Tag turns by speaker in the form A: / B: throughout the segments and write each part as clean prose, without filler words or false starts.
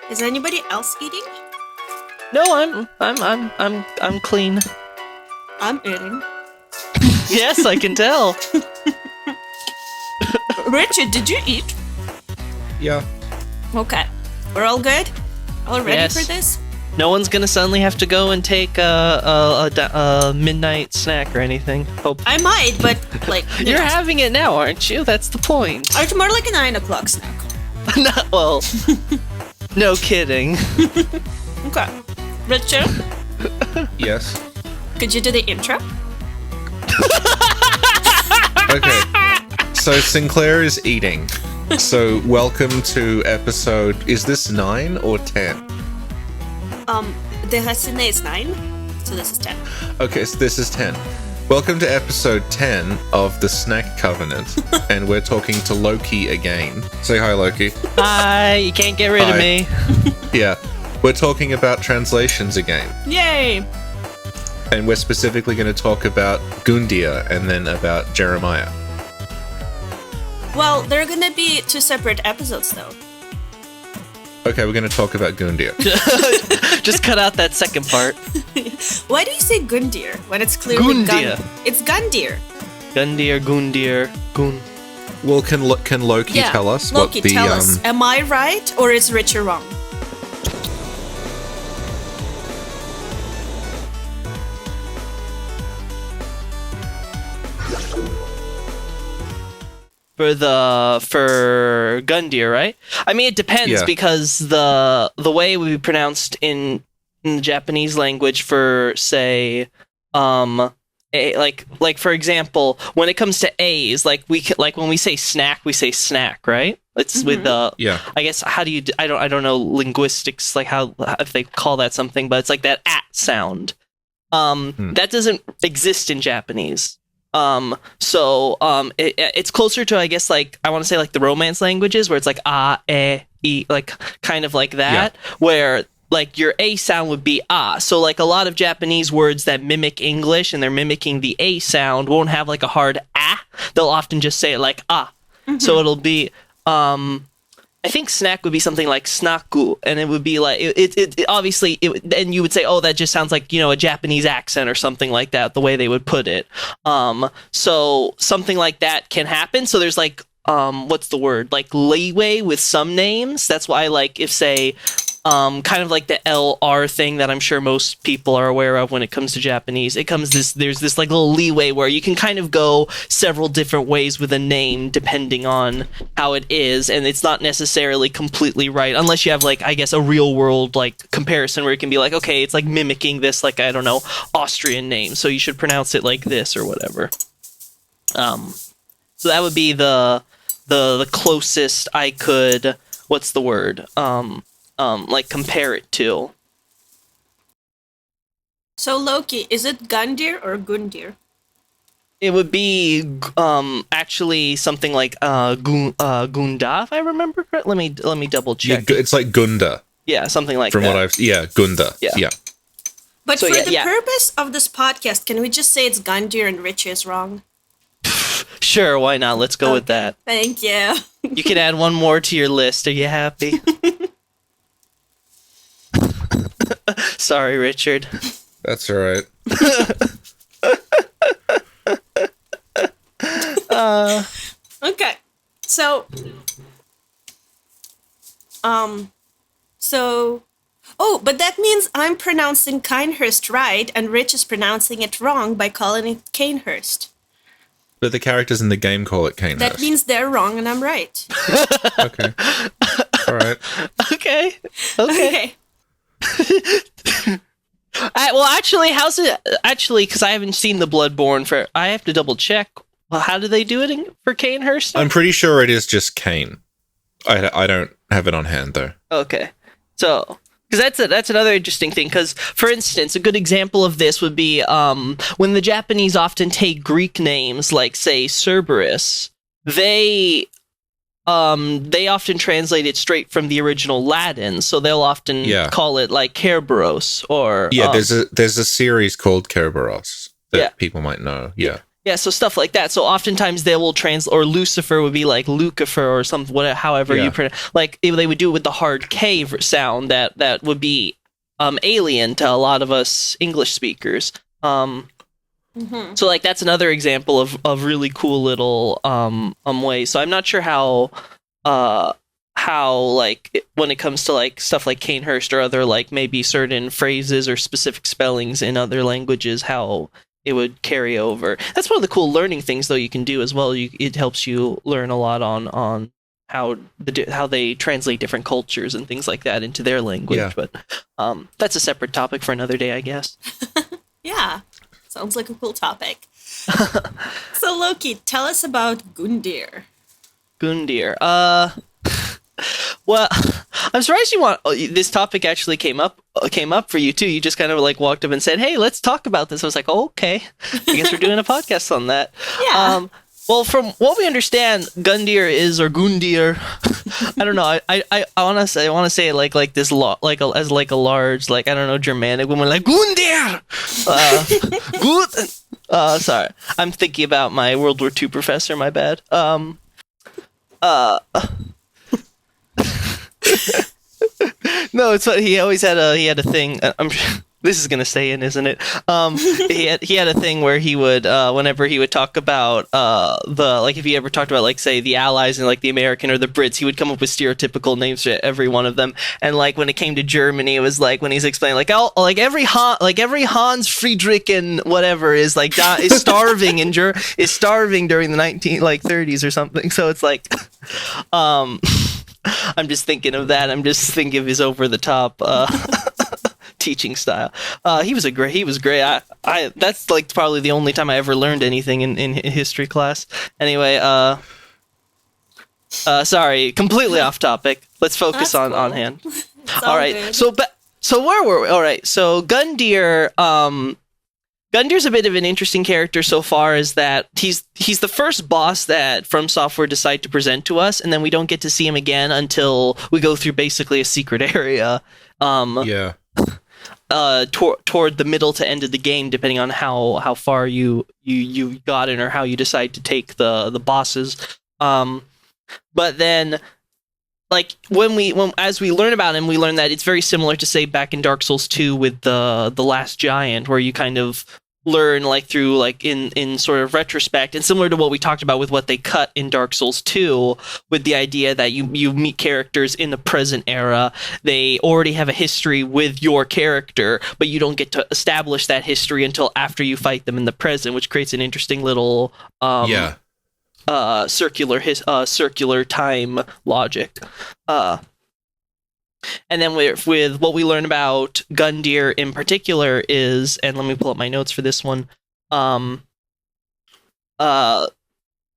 A: Is anybody else eating?
B: No, I'm clean.
A: I'm eating.
B: Yes, I can tell.
A: Richard, did you eat?
C: Yeah.
A: Okay. We're all good? All ready
B: Yes.
A: for this?
B: No one's gonna suddenly have to go and take a midnight snack or anything. Hope
A: I might, but like...
B: you're having it now, aren't you? That's the point.
A: It's more like a 9 o'clock snack.
B: No, well, no kidding.
A: Okay. Richard,
C: Yes.
A: could you do the intro?
C: Okay. So Sinclair is eating. So welcome to episode. Is this 9 or 10?
A: The Hasine is 9, so this is 10.
C: Okay, so this is 10. Welcome to episode 10 of the Snack Covenant, and we're talking to Lokey again. Say hi, Lokey.
B: Hi, you can't get rid of
C: Hi.
B: me.
C: Yeah, we're talking about translations again,
A: Yay!
C: and we're specifically going to talk about Gundyr and then about Jeremiah.
A: Well, there are gonna be 2 separate episodes, though.
C: Okay, we're going to talk about Gundyr.
B: Just cut out that second part.
A: Why do you say Gundyr when it's clearly
B: Gundyr.
A: It's Gundyr.
B: Gundyr.
C: Well, can Lokey tell us
A: Lokey,
C: what the
A: tell us. Am I right or is Richard wrong?
B: For Gundyr, right? I mean, it depends
C: Yeah.
B: because the way we pronounced in the Japanese language for say like for example, when it comes to A's, like when we say snack, right? It's with
C: Yeah.
B: I guess how do you I don't know linguistics, like how if they call that something, but it's like that at sound. That doesn't exist in Japanese. It's closer to, I guess, like I want to say like the Romance languages where it's like e, like kind of like that, where like your a sound would be So like a lot of Japanese words that mimic English and they're mimicking the a sound won't have like a hard They'll often just say it like So it'll be I think snack would be something like snaku, and it would be like it obviously and you would say, oh, that just sounds like, you know, a Japanese accent or something like that, the way they would put it. So something like that can happen. So there's like what's the word, like leeway with some names. That's why, like, if say kind of like the LR thing that I'm sure most people are aware of when it comes to Japanese, there's this like little leeway where you can kind of go several different ways with a name depending on how it is, and it's not necessarily completely right unless you have, like, I guess, a real world like comparison where it can be like, okay, it's like mimicking this, like, I don't know, Austrian name, so you should pronounce it like this or whatever. So that would be the closest I could, what's the word, like compare it to.
A: So Loki, is it Gundyr or Gundyr?
B: It would be actually something like Gunda, if I remember correctly. Let me double check.
C: Yeah, it's like Gunda.
B: Yeah, something like
C: From
B: that.
C: Gunda.
B: Yeah.
C: Yeah.
A: But
B: So,
A: for
B: yeah.
A: purpose of this podcast, can we just say it's Gundyr and Rich is wrong?
B: Sure, why not? Let's go with that.
A: Thank you.
B: You can add one more to your list. Are you happy? Sorry, Richard.
C: That's all right.
A: Okay. So oh, but that means I'm pronouncing Kinehurst right and Rich is pronouncing it wrong by calling it Canehurst.
C: But the characters in the game call it Canehurst.
A: That means they're wrong and I'm right.
C: Okay. All right.
B: Okay.
A: Okay.
B: Well, actually, how's it? Actually, because I haven't seen the Bloodborne I have to double check. Well, how do they do it for Canehurst?
C: I'm pretty sure it is just Kane. I don't have it on hand though.
B: Okay, so because that's another interesting thing. Because, for instance, a good example of this would be when the Japanese often take Greek names, like say Cerberus, they often translate it straight from the original Latin, so they'll often call it like Kerberos or
C: there's a series called Kerberos that people might know. Yeah.
B: Yeah, so stuff like that. So oftentimes they will or Lucifer would be like Lucifer or something, whatever, however you pronounce. Like they would do it with the hard K sound that would be alien to a lot of us English speakers. So like that's another example of really cool little ways. So I'm not sure how like when it comes to like stuff like Canehurst or other like maybe certain phrases or specific spellings in other languages, how it would carry over. That's one of the cool learning things though you can do as well. It helps you learn a lot on how they translate different cultures and things like that into their language.
C: Yeah.
B: But that's a separate topic for another day, I guess.
A: Yeah, sounds like a cool topic. So Lokey, tell us about Gundyr.
B: Gundyr. Well, I'm surprised this topic actually came up for you too. You just kind of like walked up and said, "Hey, let's talk about this." I was like, "Oh, okay. I guess we're doing a podcast on that."
A: Yeah.
B: Well, from what we understand, Gundyr or Gundyr. I don't know. I want to say it like this as a large, like, I don't know, Germanic woman, like Gundyr. Good. Sorry, I'm thinking about my World War II professor. My bad. No, it's what he always had a thing. This is gonna stay in, isn't it? He had a thing where he would whenever he would talk about if he ever talked about like say the Allies and like the American or the Brits, he would come up with stereotypical names for every one of them. And like when it came to Germany, it was like when he's explaining like every Hans Friedrich and whatever is like is starving is starving during the 30s or something. So it's like I'm just thinking of that. I'm just thinking of his over the top teaching style. He was great. I that's like probably the only time I ever learned anything in history class. Anyway, sorry, completely off topic. Let's focus on hand. All right. Good. So where were we? All right. So Gundyr, Gundyr's a bit of an interesting character so far as that he's the first boss that From Software decide to present to us, and then we don't get to see him again until we go through basically a secret area. Toward the middle to end of the game, depending on how far you gotten or how you decide to take the bosses. But then, like as we learn about him, we learn that it's very similar to say back in Dark Souls 2 with the Last Giant, where you kind of learn like through like in sort of retrospect, and similar to what we talked about with what they cut in Dark Souls 2 with the idea that you meet characters in the present era. They already have a history with your character, but you don't get to establish that history until after you fight them in the present, which creates an interesting little circular time logic. And then with what we learn about Gundyr in particular is, and let me pull up my notes for this one.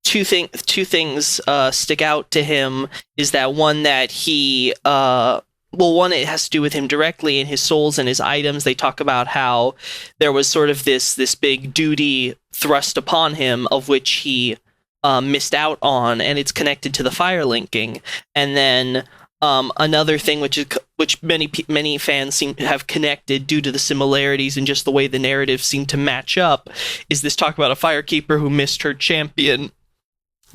B: Two things stick out to him is that one that he one, it has to do with him directly and his souls and his items. They talk about how there was sort of this big duty thrust upon him of which he missed out on, and it's connected to the fire linking. And then another thing which many fans seem to have connected due to the similarities and just the way the narratives seem to match up is this talk about a firekeeper who missed her champion,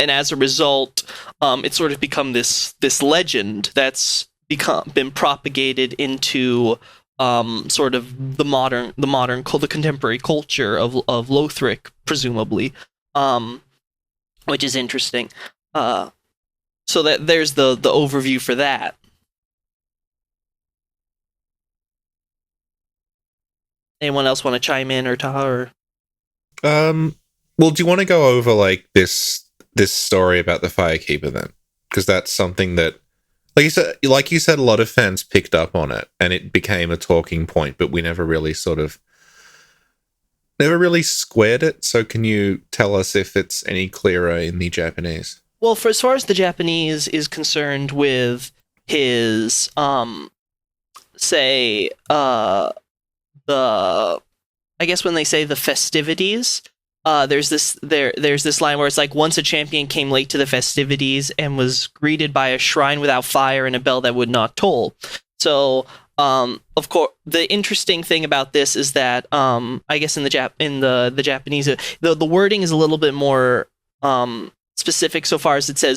B: and as a result, it's sort of become this legend that's been propagated into sort of the contemporary culture of Lothric, presumably, which is interesting. So that there's the overview for that. Anyone else want to chime in or Taha?
C: Well, do you want to go over like this story about the Firekeeper then? Because that's something that, like you said, a lot of fans picked up on it, and it became a talking point, but we never really squared it. So can you tell us if it's any clearer in the Japanese?
B: Well, as far as the Japanese is concerned with his, I guess when they say the festivities, there's this line where it's like, once a champion came late to the festivities and was greeted by a shrine without fire and a bell that would not toll. So Of course, the interesting thing about this is that I guess in the Japanese, the wording is a little bit more specific so far as it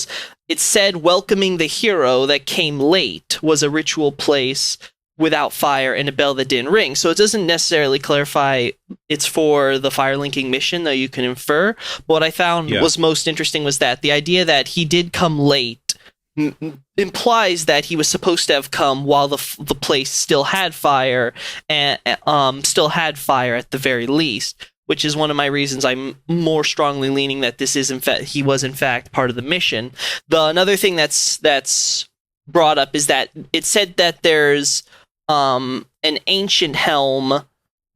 B: said welcoming the hero that came late was a ritual place without fire and a bell that didn't ring. So it doesn't necessarily clarify it's for the fire linking mission, though you can infer. But what I found was most interesting was that the idea that he did come late implies that he was supposed to have come while the place still had fire and still had fire at the very least, which is one of my reasons I'm more strongly leaning that this is he was in fact part of the mission. Another thing that's brought up is that it said that there's an ancient helm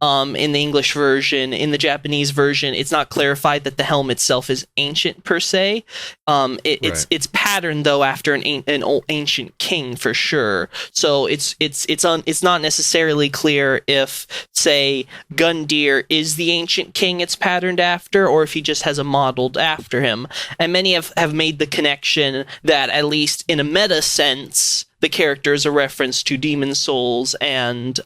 B: in the English version. In the Japanese version, it's not clarified that the helm itself is ancient per se. It's patterned though after an old ancient king for sure. So it's not necessarily clear if, say, Gundyr is the ancient king it's patterned after, or if he just has a modeled after him. And many have made the connection that, at least in a meta sense, the character is a reference to Demon Souls and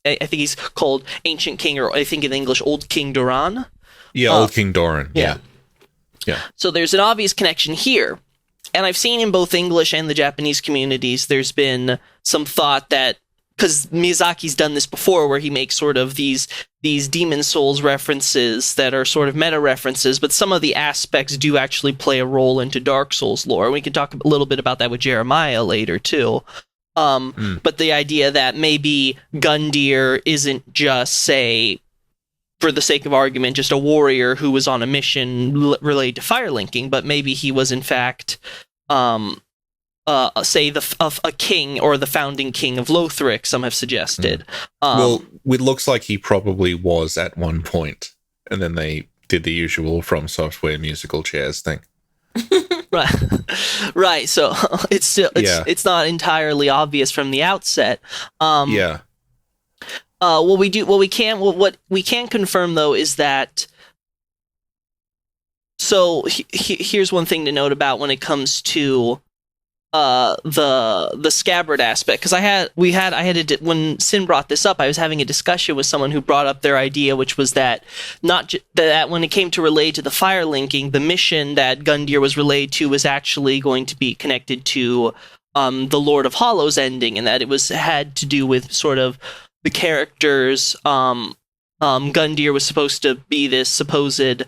B: I think he's called Ancient King, or I think in English, Old King Doran.
C: Yeah, Old King Doran. Yeah.
B: So there's an obvious connection here. And I've seen in both English and the Japanese communities, there's been some thought that, because Miyazaki's done this before, where he makes sort of these Demon Souls references that are sort of meta references, but some of the aspects do actually play a role into Dark Souls lore. We can talk a little bit about that with Jeremiah later, too. But the idea that maybe Gundyr isn't just, say, for the sake of argument, just a warrior who was on a mission related to fire linking, but maybe he was in fact, say, a king or the founding king of Lothric, some have suggested.
C: Well, it looks like he probably was at one point, and then they did the usual From Software musical chairs thing.
B: Right. So it's not entirely obvious from the outset. What we can confirm though is that. So here's one thing to note about when it comes to the Scabbard aspect, because when Sin brought this up, I was having a discussion with someone who brought up their idea, which was that that when it came to relate to the fire linking, the mission that Gundyr was relayed to was actually going to be connected to the Lord of Hollows ending, and that it had to do with sort of the characters. Gundyr was supposed to be this supposed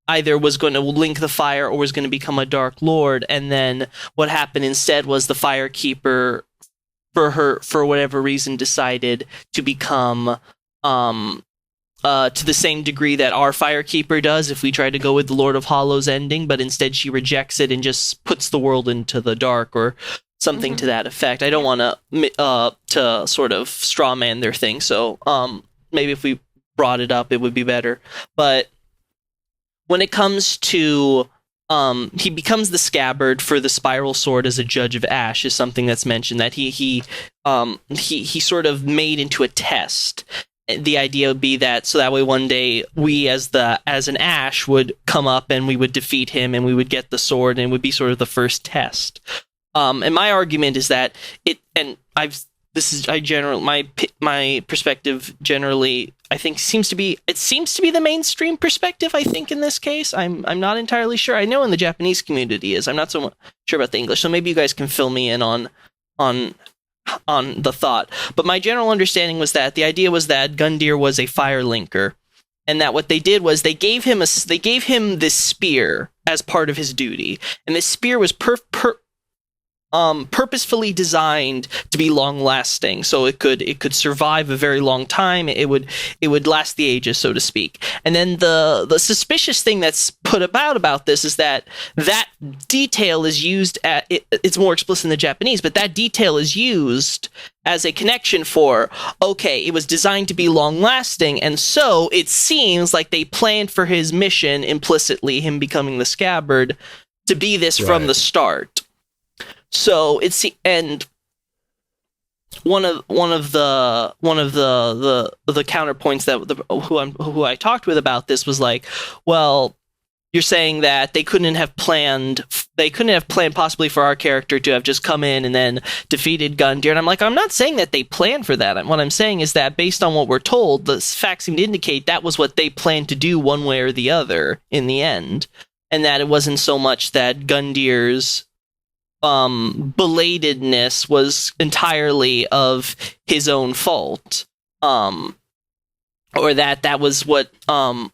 B: either was going to link the fire or was going to become a Dark Lord, and then what happened instead was the Firekeeper, for whatever reason, decided to become to the same degree that our Firekeeper does if we try to go with the Lord of Hollows ending, but instead she rejects it and just puts the world into the dark or something to that effect. I don't want to sort of straw man their thing, so maybe if we brought it up, it would be better. But when it comes to he becomes the Scabbard for the Spiral Sword as a Judge of Ash is something that's mentioned, that he sort of made into a test. The idea would be that so that way one day we as an Ash would come up and we would defeat him and we would get the sword, and it would be sort of the first test. And my argument is that my perspective generally, I think seems to be the mainstream perspective. I think in this case, I'm not entirely sure. I know in the Japanese community is. I'm not so sure about the English. So maybe you guys can fill me in on the thought. But my general understanding was that the idea was that Gundyr was a fire linker, and that what they did was they gave him this spear as part of his duty, and this spear was purposefully designed to be long lasting, so it could survive a very long time. It would last the ages, so to speak. And then the suspicious thing that's put about this is that detail is used it's more explicit in the Japanese, but that detail is used as a connection for, okay, it was designed to be long lasting, and so it seems like they planned for his mission implicitly, him becoming the Scabbard, to be this from the start. So it's and one of the counterpoints that who I talked with about this was like, well, you're saying that they couldn't have planned possibly for our character to have just come in and then defeated Gundyr. And I'm like, I'm not saying that they planned for that. What I'm saying is that based on what we're told, the facts seem to indicate that was what they planned to do one way or the other in the end. And that it wasn't so much that Gundyr's belatedness was entirely of his own fault. Or that was what what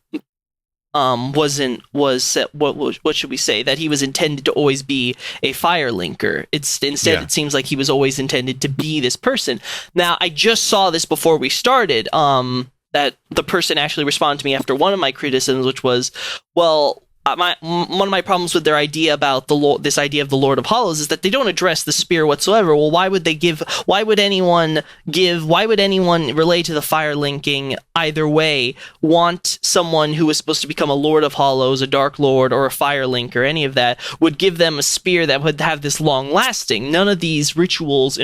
B: should we say, that he was intended to always be a fire linker. It seems like he was always intended to be this person. Now, I just saw this before we started, that the person actually responded to me after one of my criticisms, which was, well, one of my problems with their idea about this idea of the Lord of Hollows is that they don't address the spear whatsoever. Well, why would anyone relate to the fire linking either way want someone who was supposed to become a Lord of Hollows, a Dark Lord, or a fire linker, any of that, would give them a spear that would have this long lasting? None of these rituals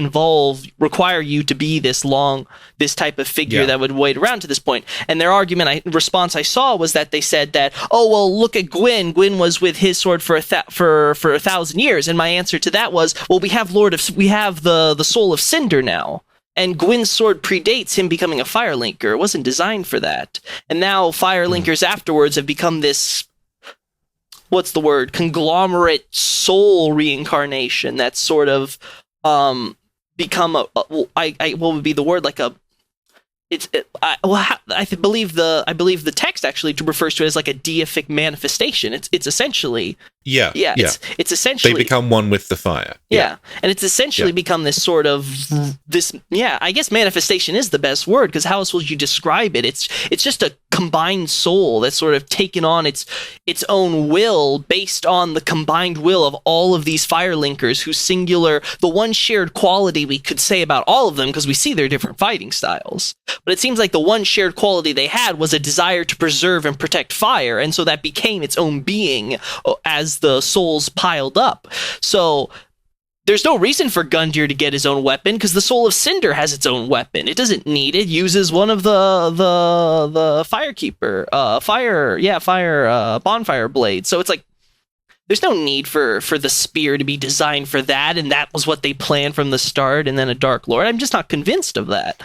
B: require you to be this type of figure that would wait around to this point. And their response I saw was that they said that, oh, well, look at Gwyn. Gwyn was with his sword for 1,000 years, and my answer to that was, well, we have the Soul of Cinder now, and Gwyn's sword predates him becoming a fire linker. It wasn't designed for that, and now fire linkers afterwards have become this, what's the word, conglomerate soul reincarnation that's sort of become what would be the word, like a. I believe the text actually refers to it as like a deific manifestation. It's essentially it's essentially
C: they become one with the fire.
B: And it's essentially become this sort of I guess manifestation is the best word, because how else would you describe it? It's just a combined soul that's sort of taken on its own will based on the combined will of all of these fire linkers, the one shared quality we could say about all of them, because we see their different fighting styles. But it seems like the one shared quality they had was a desire to preserve and protect fire, and so that became its own being as the souls piled up. So there's no reason for Gundyr to get his own weapon, because the Soul of Cinder has its own weapon. It doesn't need it. Uses one of the firekeeper bonfire blades. So it's like there's no need for the spear to be designed for that, and that was what they planned from the start. And then a Dark Lord. I'm just not convinced of that.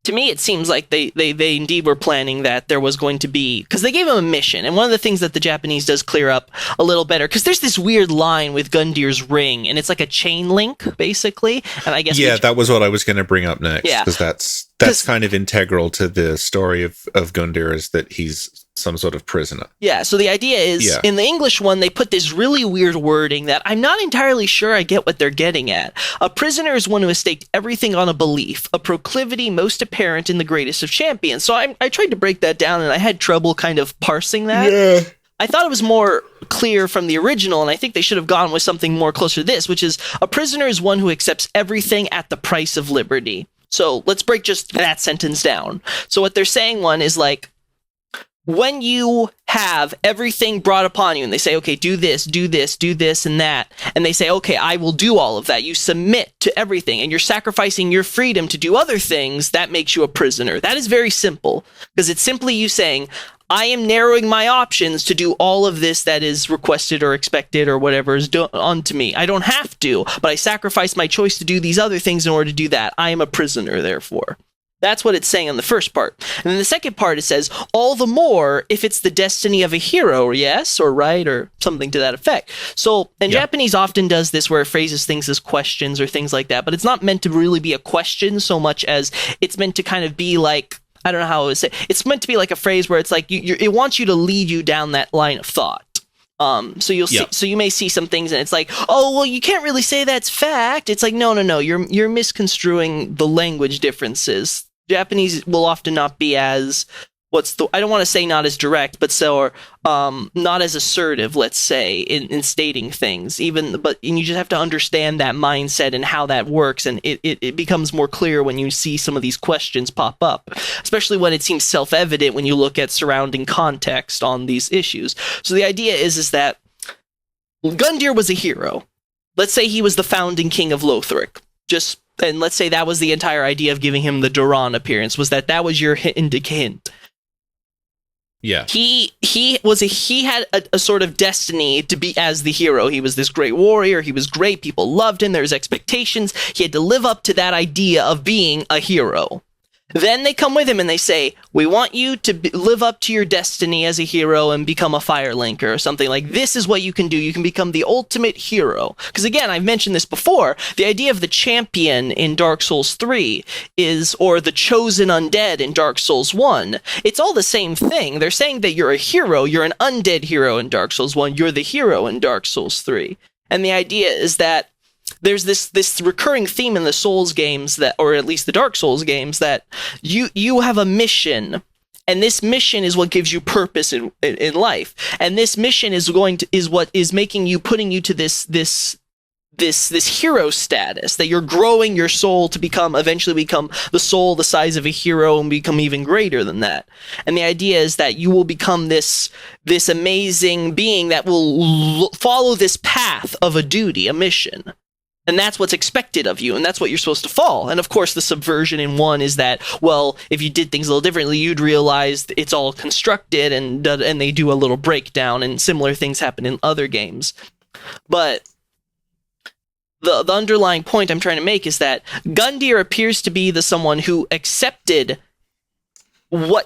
B: To me, it seems like they indeed were planning that there was going to be, because they gave him a mission, and one of the things that the Japanese does clear up a little better, because there's this weird line with Gundyr's ring, and it's like a chain link, basically, and I guess
C: that was what I was going to bring up next, because that's kind of integral to the story of Gundyr, is that he's some sort of prisoner. Yeah,
B: so the idea is, in the English one, they put this really weird wording that I'm not entirely sure I get what they're getting at. A prisoner is one who has staked everything on a belief, a proclivity most apparent in the greatest of champions. So I tried to break that down, and I had trouble kind of parsing that. Yeah. I thought it was more clear from the original, and I think they should have gone with something more closer to this, which is, a prisoner is one who accepts everything at the price of liberty. So let's break just that sentence down. So what they're saying, one is like, when you have everything brought upon you and they say, okay, do this, and that, and they say, okay, I will do all of that. You submit to everything, and you're sacrificing your freedom to do other things, that makes you a prisoner. That is very simple, because it's simply you saying, I am narrowing my options to do all of this that is requested or expected or whatever is done to me. I don't have to, but I sacrifice my choice to do these other things in order to do that. I am a prisoner, therefore. That's what it's saying on the first part. And then the second part, it says, all the more if it's the destiny of a hero, yes, or right, or something to that effect. So, and Japanese often does this where it phrases things as questions or things like that, but it's not meant to really be a question so much as it's meant to kind of be like, I don't know how I would say, it's meant to be like a phrase where it's like, it wants you to lead you down that line of thought. So you'll see, so you may see some things and it's like, oh, well, you can't really say that's fact. It's like, no, you're misconstruing the language differences. Japanese will often not be as, I don't want to say not as direct, but not as assertive, let's say, in stating things. And you just have to understand that mindset and how that works, and it becomes more clear when you see some of these questions pop up, especially when it seems self-evident when you look at surrounding context on these issues. So the idea is that Gundyr was a hero. Let's say he was the founding king of Lothric. And let's say that was the entire idea of giving him the Duran appearance, was that was your hint.
C: Yeah.
B: He had a sort of destiny to be as the hero. He was this great warrior. He was great. People loved him. There's expectations. He had to live up to that idea of being a hero. Then they come with him and they say, we want you to live up to your destiny as a hero and become a fire linker or something. Like, this is what you can do. You can become the ultimate hero. Because again, I've mentioned this before, the idea of the champion in Dark Souls 3 or the chosen undead in Dark Souls 1, it's all the same thing. They're saying that you're a hero, you're an undead hero in Dark Souls 1, you're the hero in Dark Souls 3. And the idea is that there's this recurring theme in the Souls games or at least the Dark Souls games, that you have a mission, and this mission is what gives you purpose in life, and this mission is what is putting you to this hero status, that you're growing your soul to eventually become the soul the size of a hero and become even greater than that. And the idea is that you will become this amazing being that will follow this path of a duty, a mission. And that's what's expected of you, and that's what you're supposed to follow. And of course, the subversion in 1 is that, well, if you did things a little differently, you'd realize it's all constructed, and they do a little breakdown, and similar things happen in other games. But the underlying point I'm trying to make is that Gundyr appears to be someone who accepted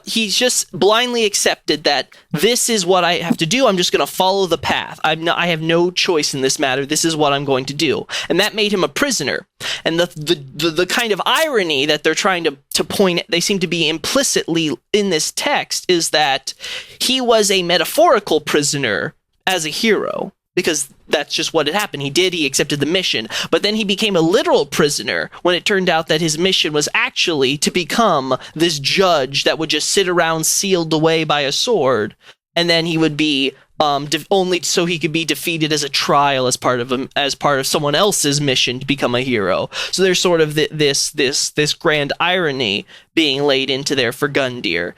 B: he's just blindly accepted that this is what I have to do. I'm just going to follow the path. I have no choice in this matter. This is what I'm going to do. And that made him a prisoner. And the kind of irony that they're trying to point at, they seem to be implicitly in this text, is that he was a metaphorical prisoner as a hero, because that's just what had happened. He accepted the mission, but then he became a literal prisoner when it turned out that his mission was actually to become this judge that would just sit around sealed away by a sword, and then he would be only so he could be defeated as a trial as part of someone else's mission to become a hero. So there's sort of this grand irony being laid into there for Gundyr.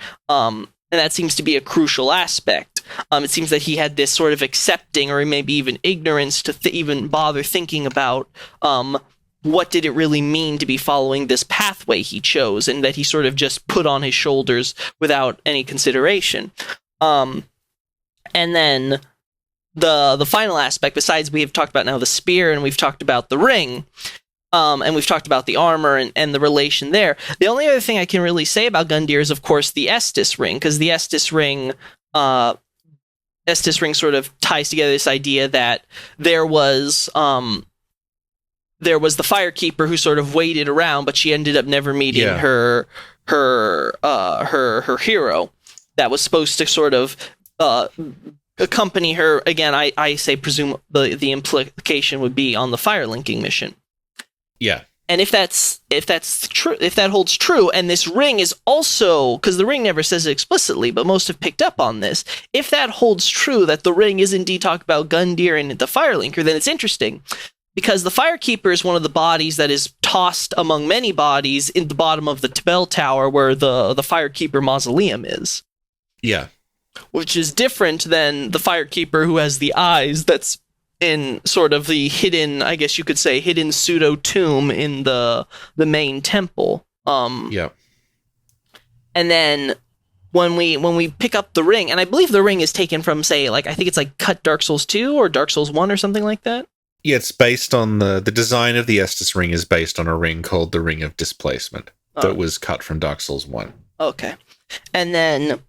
B: And that seems to be a crucial aspect. It seems that he had this sort of accepting, or maybe even ignorance, to even bother thinking about what did it really mean to be following this pathway he chose, and that he sort of just put on his shoulders without any consideration. And then the final aspect, besides we have talked about now the spear, and we've talked about the ring, and we've talked about the armor and the relation there. The only other thing I can really say about Gundyr is, of course, the Estus ring, because the Estus ring sort of ties together this idea that there was the Firekeeper who sort of waited around, but she ended up never meeting her hero that was supposed to sort of accompany her. Again, I say presume the implication would be on the fire linking mission.
C: Yeah.
B: And if that's true, if that holds true, and this ring is also, because the ring never says it explicitly, but most have picked up on this, if that holds true, that the ring is indeed talking about Gundyr and the Firelinker, then it's interesting, because the Firekeeper is one of the bodies that is tossed among many bodies in the bottom of the bell tower where the Firekeeper mausoleum is.
C: Yeah.
B: Which is different than the Firekeeper who has the eyes that's in sort of the hidden, I guess you could say, hidden pseudo tomb in the main temple.
C: Yeah.
B: And then when we pick up the ring, and I believe the ring is taken from, say, like, I think it's like cut Dark Souls 2 or Dark Souls 1 or something like that.
C: Yeah, it's based on the design of the Estus ring is based on a ring called the Ring of Displacement that was cut from Dark Souls 1. Okay.
B: And then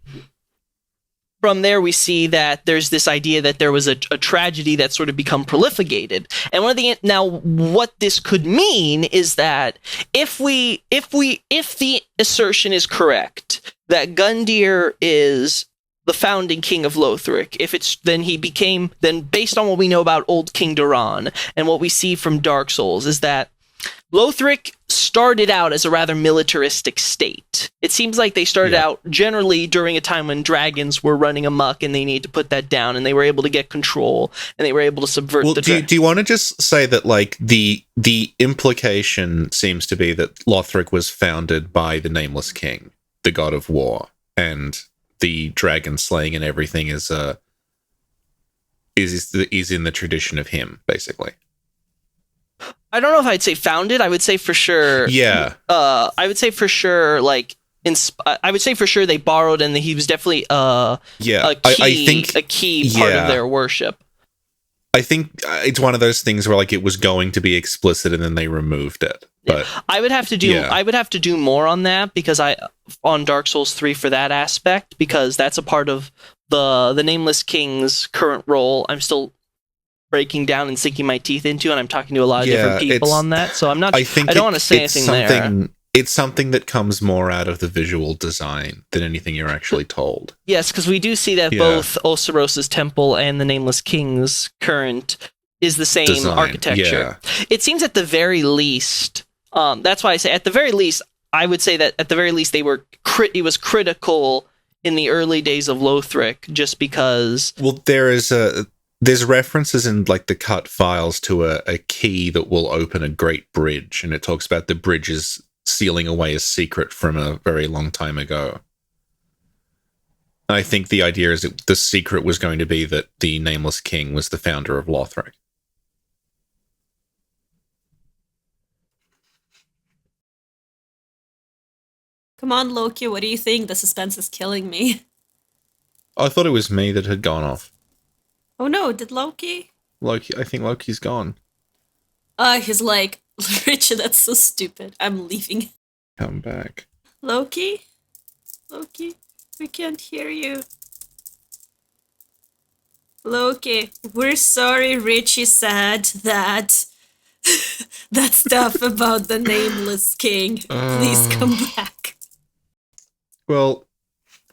B: from there, we see that there's this idea that there was a tragedy that's sort of become prolificated. And what this could mean is that if the assertion is correct that Gundyr is the founding king of Lothric, then based on what we know about Old King Duran and what we see from Dark Souls, is that Lothric started out as a rather militaristic state. It seems like they started out generally during a time when dragons were running amok, and they needed to put that down, and they were able to get control, and they were able to subvert the
C: do you want to just say that, like, the implication seems to be that Lothric was founded by the Nameless King, the god of war, and the dragon slaying and everything is in the tradition of him, basically.
B: I don't know if I'd say founded. I would say for sure.
C: Yeah.
B: I would say for sure, like, I would say for sure they borrowed, and he was definitely a key part of their worship.
C: I think it's one of those things where like it was going to be explicit and then they removed it. But
B: I would have to do more on that because on Dark Souls 3 for that aspect, because that's a part of the Nameless King's current role. I'm still breaking down and sinking my teeth into, and I'm talking to a lot of different people on that. So I don't want to say anything there.
C: It's something that comes more out of the visual design than anything you're actually told.
B: Yes, because we do see that both Oseros' temple and the Nameless King's current is the same design, architecture. Yeah. It seems at the very least, that's why I say at the very least, I would say that at the very least it was critical in the early days of Lothric, just because... Well,
C: there's references in like the cut files to a key that will open a great bridge, and it talks about the bridges sealing away a secret from a very long time ago. I think the idea is that the secret was going to be that the Nameless King was the founder of Lothric.
A: Come on, Lokey, what do you think? The suspense is killing me.
C: I thought it was me that had gone off.
A: Oh no, did Lokey?
C: I think Loki's gone.
A: He's like, Richard, that's so stupid. I'm leaving.
C: Come back.
A: Lokey, we can't hear you. Lokey, we're sorry Richie said that that stuff about the Nameless King. Please come back.
C: Well,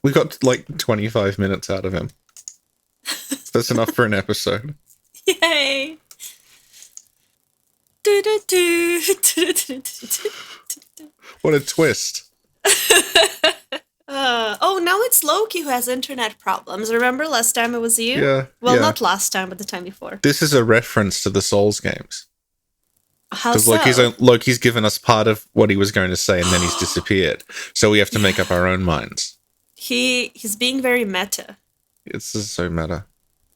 C: we got like 25 minutes out of him. That's enough for an episode.
A: Yay!
C: What a twist.
A: Oh, now it's Lokey who has internet problems. Remember last time it was you?
C: Yeah.
A: Well, not last time, but the time before.
C: This is a reference to the Souls games.
A: How so?
C: Because Loki's given us part of what he was going to say and then he's disappeared. So we have to make up our own minds.
A: He's being very meta.
C: It's so meta.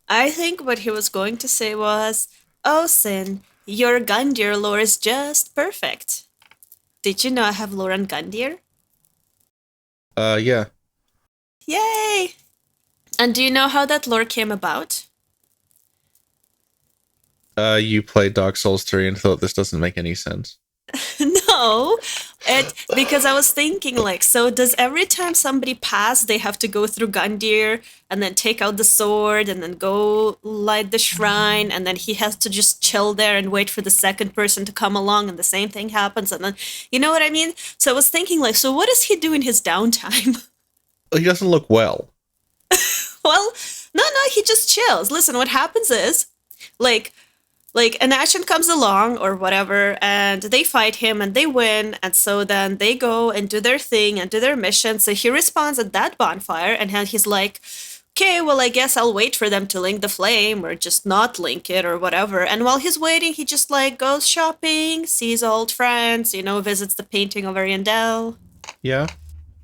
A: I think what he was going to say was, "Oh, Sin, your Gundyr lore is just perfect. Did you know I have lore on Gundyr?"
C: Yeah.
A: Yay! And do you know how that lore came about?
C: You played Dark Souls 3 and thought this doesn't make any sense.
A: No, because I was thinking like, so does every time somebody pass, they have to go through Gundyr and then take out the sword and then go light the shrine, and then he has to just chill there and wait for the second person to come along and the same thing happens, and then, you know what I mean? So I was thinking like, so what does he do in his downtime?
C: He doesn't look well.
A: Well, no, he just chills. Listen, what happens is, like an action comes along or whatever, and they fight him and they win, and so then they go and do their thing and do their mission. So he responds at that bonfire, and then he's like, okay, well, I guess I'll wait for them to link the flame or just not link it or whatever. And while he's waiting, he just like goes shopping, sees old friends, visits the painting of Ariandel.
C: Yeah.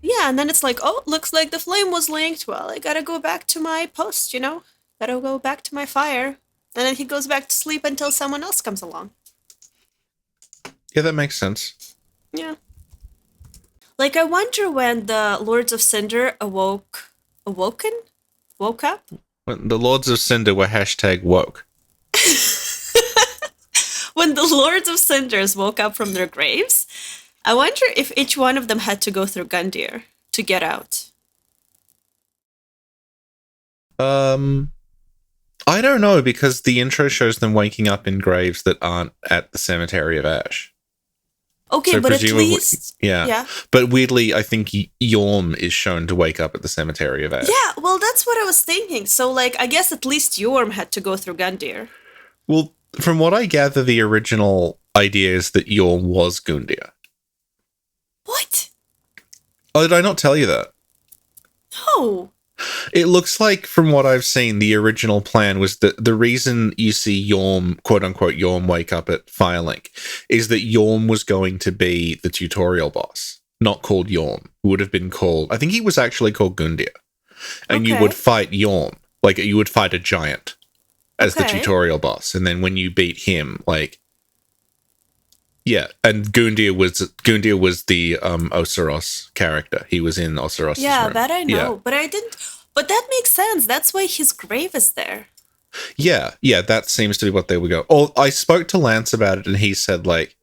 A: Yeah, and then it's like, oh, looks like the flame was linked. Well, I gotta go back to my post, Gotta go back to my fire. And then he goes back to sleep until someone else comes along.
C: Yeah, that makes sense.
A: Yeah. Like, I wonder when the Lords of Cinder woke up?
C: When the Lords of Cinder were #woke.
A: When the Lords of Cinders woke up from their graves, I wonder if each one of them had to go through Gundyr to get out.
C: I don't know, because the intro shows them waking up in graves that aren't at the Cemetery of Ash.
A: Okay, so but at least...
C: Yeah. But weirdly, I think Yorm is shown to wake up at the Cemetery of Ash.
A: Yeah, well, that's what I was thinking. So, like, I guess at least Yorm had to go through Gundyr.
C: Well, from what I gather, the original idea is that Yorm was Gundyr.
A: What?
C: Oh, did I not tell you that?
A: No.
C: It looks like, from what I've seen, the original plan was that the reason you see Yorm, quote-unquote Yorm, wake up at Firelink is that Yorm was going to be the tutorial boss, not called Yorm. Would have been called... I think he was actually called Gundyr. And you would fight Yorm. Like, you would fight a giant as the tutorial boss. And then when you beat him, like... Yeah, and Gundyr was the Oseros character. He was in Oseros.
A: Yeah,
C: room.
A: that I know,
C: Yeah.
A: but I didn't. But that makes sense. That's why his grave is there.
C: Yeah, that seems to be what they would go. Oh, I spoke to Lance about it, and he said, like,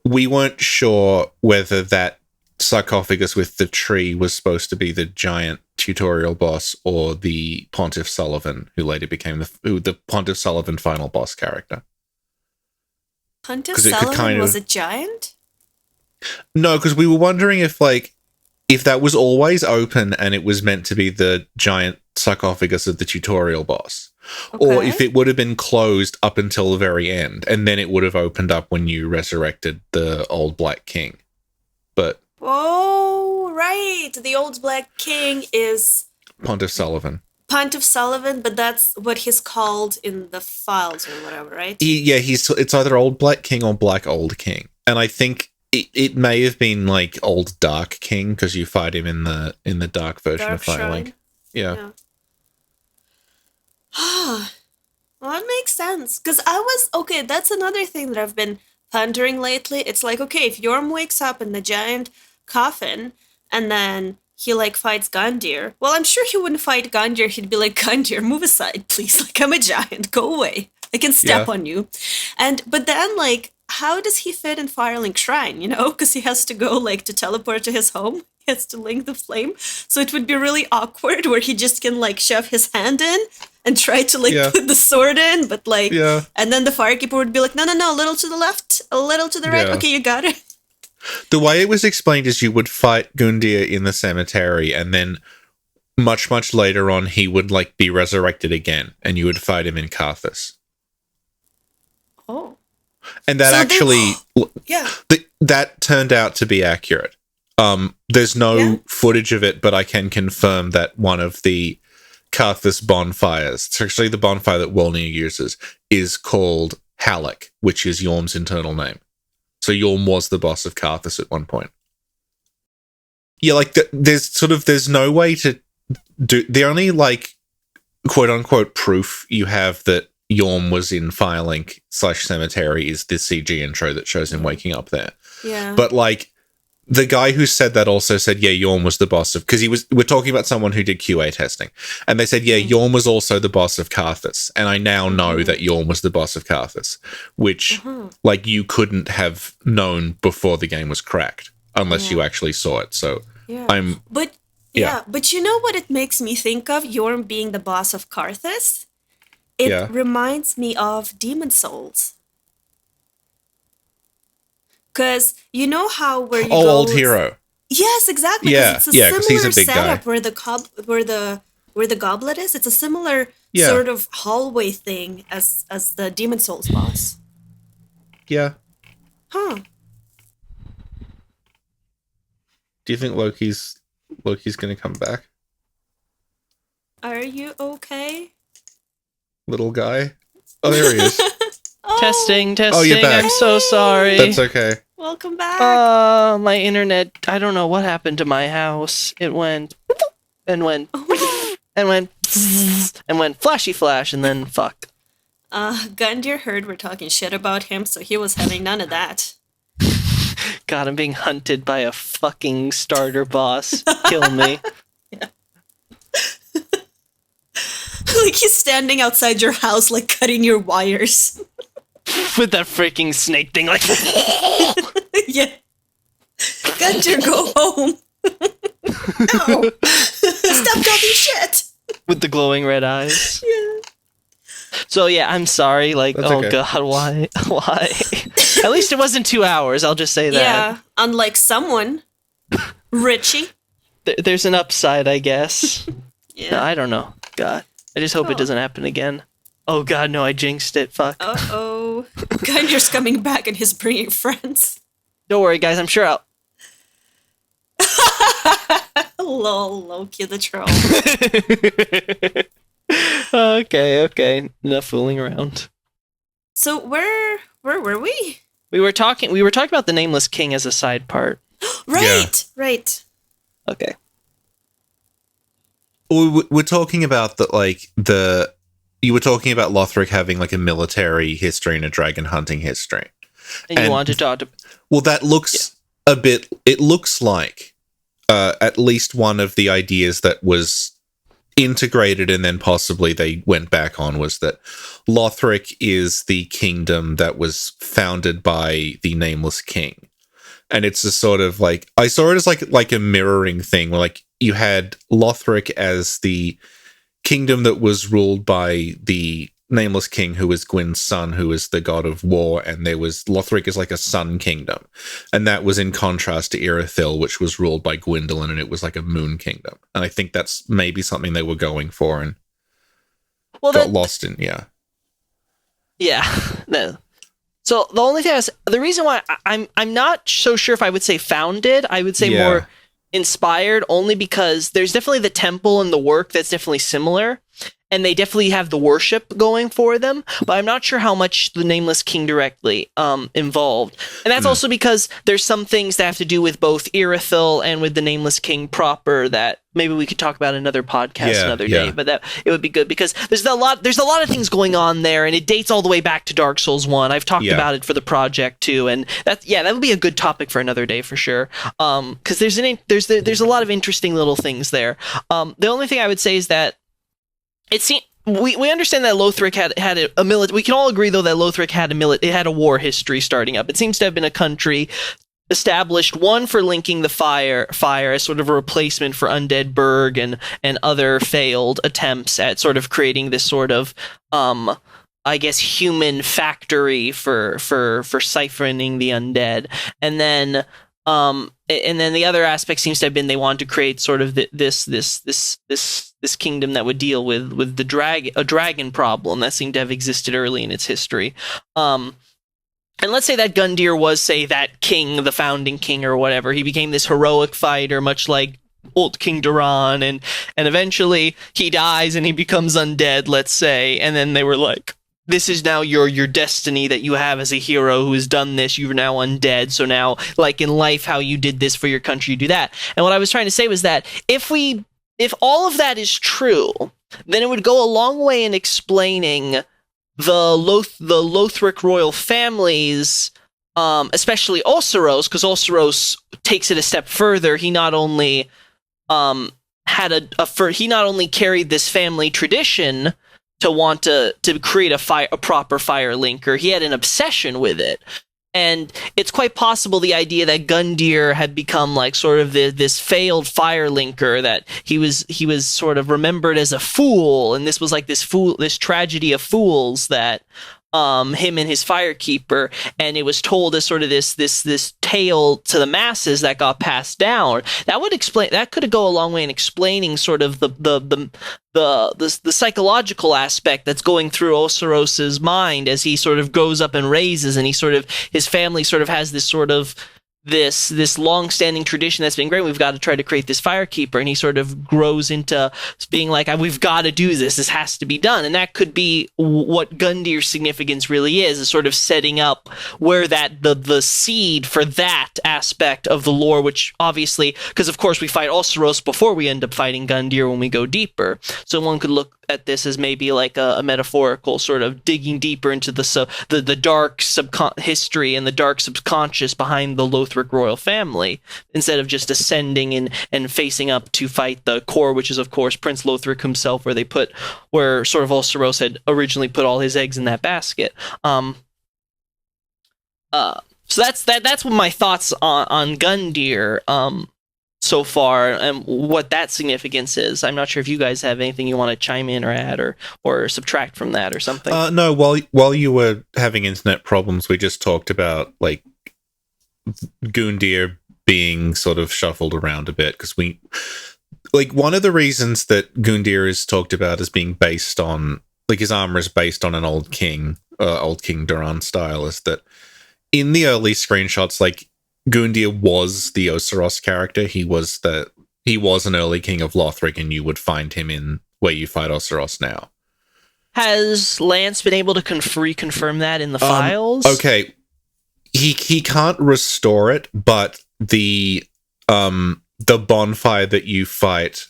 C: we weren't sure whether that sarcophagus with the tree was supposed to be the giant tutorial boss or the Pontiff Sullivan, who later became the Pontiff Sullivan final boss character.
A: Pontiff
C: 'Cause it could
A: Sullivan
C: kind
A: was
C: of-
A: a giant?
C: No, because we were wondering if that was always open and it was meant to be the giant sarcophagus of the tutorial boss. Or
A: Okay.
C: if it would have been closed up until the very end, and then it would have opened up when you resurrected the old Black King. But
A: Oh, right. The old Black King is
C: Pontiff Sullivan.
A: Pontiff Sullivan, but that's what he's called in the files or whatever, right?
C: It's either old Black King or Black Old King. And I think it may have been like old Dark King because you fight him in the dark version
A: Dark
C: of Firelink.
A: Shrine.
C: Yeah.
A: Well, that makes sense. Because okay, that's another thing that I've been pondering lately. It's like, okay, if Yorm wakes up in the giant coffin and then he like fights Gundyr, well, I'm sure he wouldn't fight Gundyr. He'd be like, Gundyr, move aside, please. Like, I'm a giant. Go away. I can step
C: Yeah.
A: on you. But then, like, how does he fit in Firelink Shrine, you know? Because he has to go, like, to teleport to his home. He has to link the flame. So it would be really awkward where he just can, like, shove his hand in and try to, like,
C: Yeah.
A: put the sword in. But, like,
C: Yeah.
A: and then the Firekeeper would be like, no, a little to the left, a little to the right.
C: Yeah.
A: Okay, you got it.
C: The way it was explained is you would fight Gundyr in the cemetery, and then much, much later on, he would like be resurrected again, and you would fight him in Karthus.
A: Oh.
C: And that
A: So they-
C: actually,
A: Yeah.
C: that turned out to be accurate. There's no
A: Yeah.
C: footage of it, but I can confirm that one of the Karthus bonfires, it's actually the bonfire that Wolnir uses, is called Halleck, which is Yorm's internal name. So Yorm was the boss of Karthus at one point. Yeah, like there's no way to do the only like quote unquote proof you have that Yorm was in Firelink / Cemetery is this CG intro that shows him waking up there.
A: Yeah.
C: But like the guy who said that also said, yeah, Yorm was the boss of, because we're talking about someone who did QA testing, and they said, yeah, Yorm was also the boss of Karthus, and I now know that Yorm was the boss of Karthus, which like you couldn't have known before the game was cracked unless you actually saw it. So
A: yeah.
C: yeah.
A: But you know what it makes me think of? Yorm being the boss of Karthus? It
C: Yeah.
A: reminds me of Demon Souls. Because you know how where you go...
C: Old hero.
A: Yes, exactly. 'cause
C: Yeah,
A: it's a
C: yeah, 'cause he's
A: similar
C: a big
A: setup
C: guy.
A: where the goblet is. It's a similar
C: Yeah.
A: sort of hallway thing as the Demon Souls boss.
C: Yeah.
A: Huh.
C: Do you think Loki's going to come back?
A: Are you okay?
C: Little guy? Oh, there he is.
A: Oh,
B: Testing.
C: Oh, you're back.
B: I'm so sorry.
C: That's okay.
A: welcome back.
B: My internet. I don't know what happened to my house. It went and went and went and went flashy flash and then fuck.
A: Gundyr heard we're talking shit about him, so he was having none of that.
B: God, I'm being hunted by a fucking starter boss. Kill me.
A: Like he's standing outside your house, like cutting your wires.
B: With that freaking snake thing, like.
A: Yeah. Gundyr, go home. No. Stop talking shit.
B: With the glowing red eyes.
A: Yeah.
B: So yeah, I'm sorry. Like,
C: That's
B: oh
C: okay.
B: god, why? Why? At least it wasn't 2 hours. I'll just say that.
A: Yeah. Unlike someone. Richie.
B: There's an upside, I guess.
A: Yeah.
B: No, I don't know. God, I just hope
A: Oh.
B: it doesn't happen again. Oh god, no, I jinxed it. Fuck.
A: Uh-oh. Gundyr's coming back and he's bringing friends.
B: Don't worry, guys. I'm sure I'll.
A: Lol, Loki the troll.
B: Okay. Enough fooling around.
A: So where were we?
B: We were talking about the Nameless King as a side part.
A: Right.
B: Okay.
C: We're talking about that, like you were talking about Lothric having like a military history and a dragon hunting history.
B: And you want to talk to...
C: Well, that looks a bit... It looks like at least one of the ideas that was integrated and then possibly they went back on was that Lothric is the kingdom that was founded by the Nameless King. And it's a sort of like... I saw it as like a mirroring thing where like you had Lothric as the kingdom that was ruled by the Nameless King, who is Gwyn's son, who is the god of war, and there was Lothric is like a sun kingdom, and that was in contrast to Irithyll, which was ruled by Gwyndolin, and it was like a moon kingdom. And I think that's maybe something they were going for and got lost in.
B: No. So the only thing the reason why I'm not so sure if I would say founded, I would say more inspired, only because there's definitely the temple and the work that's definitely similar. And they definitely have the worship going for them, but I'm not sure how much the Nameless King directly involved. And that's also because there's some things that have to do with both Irithyll and with the Nameless King proper that maybe we could talk about in another podcast another day. But that it would be good because there's a lot of things going on there, and it dates all the way back to Dark Souls 1. I've talked about it for the project too, and that would be a good topic for another day for sure. Because there's a lot of interesting little things there. The only thing I would say is that it seems we understand that Lothric had a military. We can all agree though that Lothric had a war history starting up. It seems to have been a country established, one for linking the fire as sort of a replacement for Undead Burg and other failed attempts at sort of creating this sort of I guess human factory for siphoning the undead, and then the other aspect seems to have been they wanted to create sort of this kingdom that would deal with a dragon problem that seemed to have existed early in its history. And let's say that Gundyr was, say, that king, the founding king or whatever. He became this heroic fighter, much like old King Duran, and eventually he dies and he becomes undead, let's say, and then they were like, this is now your destiny that you have as a hero who has done this. You're now undead. So now, like in life, how you did this for your country, you do that. And what I was trying to say was that if all of that is true, then it would go a long way in explaining the Lothric royal families, especially Osseros, because Osseros takes it a step further. He not only he not only carried this family tradition to want to create a proper fire linker, he had an obsession with it. And it's quite possible the idea that Gundyr had become like sort of this failed fire linker, that he was sort of remembered as a fool, and this was like this tragedy of fools that him and his firekeeper, and it was told as sort of this tale to the masses that got passed down. That could go a long way in explaining sort of the psychological aspect that's going through Osseros's mind as he sort of grows up and raises, and his family sort of has this sort of this long-standing tradition that's been great. We've got to try to create this firekeeper, and he sort of grows into being like, we've got to do this. This has to be done. And that could be what Gundyr's significance really is sort of setting up where the seed for that aspect of the lore, which obviously, because of course we fight Osseros before we end up fighting Gundyr when we go deeper. So one could look at this as maybe like a metaphorical sort of digging deeper into the dark history and the dark subconscious behind the Lothric royal family, instead of just ascending and facing up to fight the core, which is of course Prince Lothric himself, where sort of Osseros had originally put all his eggs in that basket. So that's what my thoughts on Gundyr so far, and what that significance is. I'm not sure if you guys have anything you want to chime in or add or subtract from that or something.
C: No, while you were having internet problems, we just talked about like Gundyr being sort of shuffled around a bit, because one of the reasons that Gundyr is talked about as being based on, like, his armor is based on an old King Duran style, is that in the early screenshots, like, Gundyr was the Osseros character. He was an early king of Lothric, and you would find him in where you fight Osseros now.
B: Has Lance been able to reconfirm that in the files?
C: Okay, he can't restore it, but the bonfire that you fight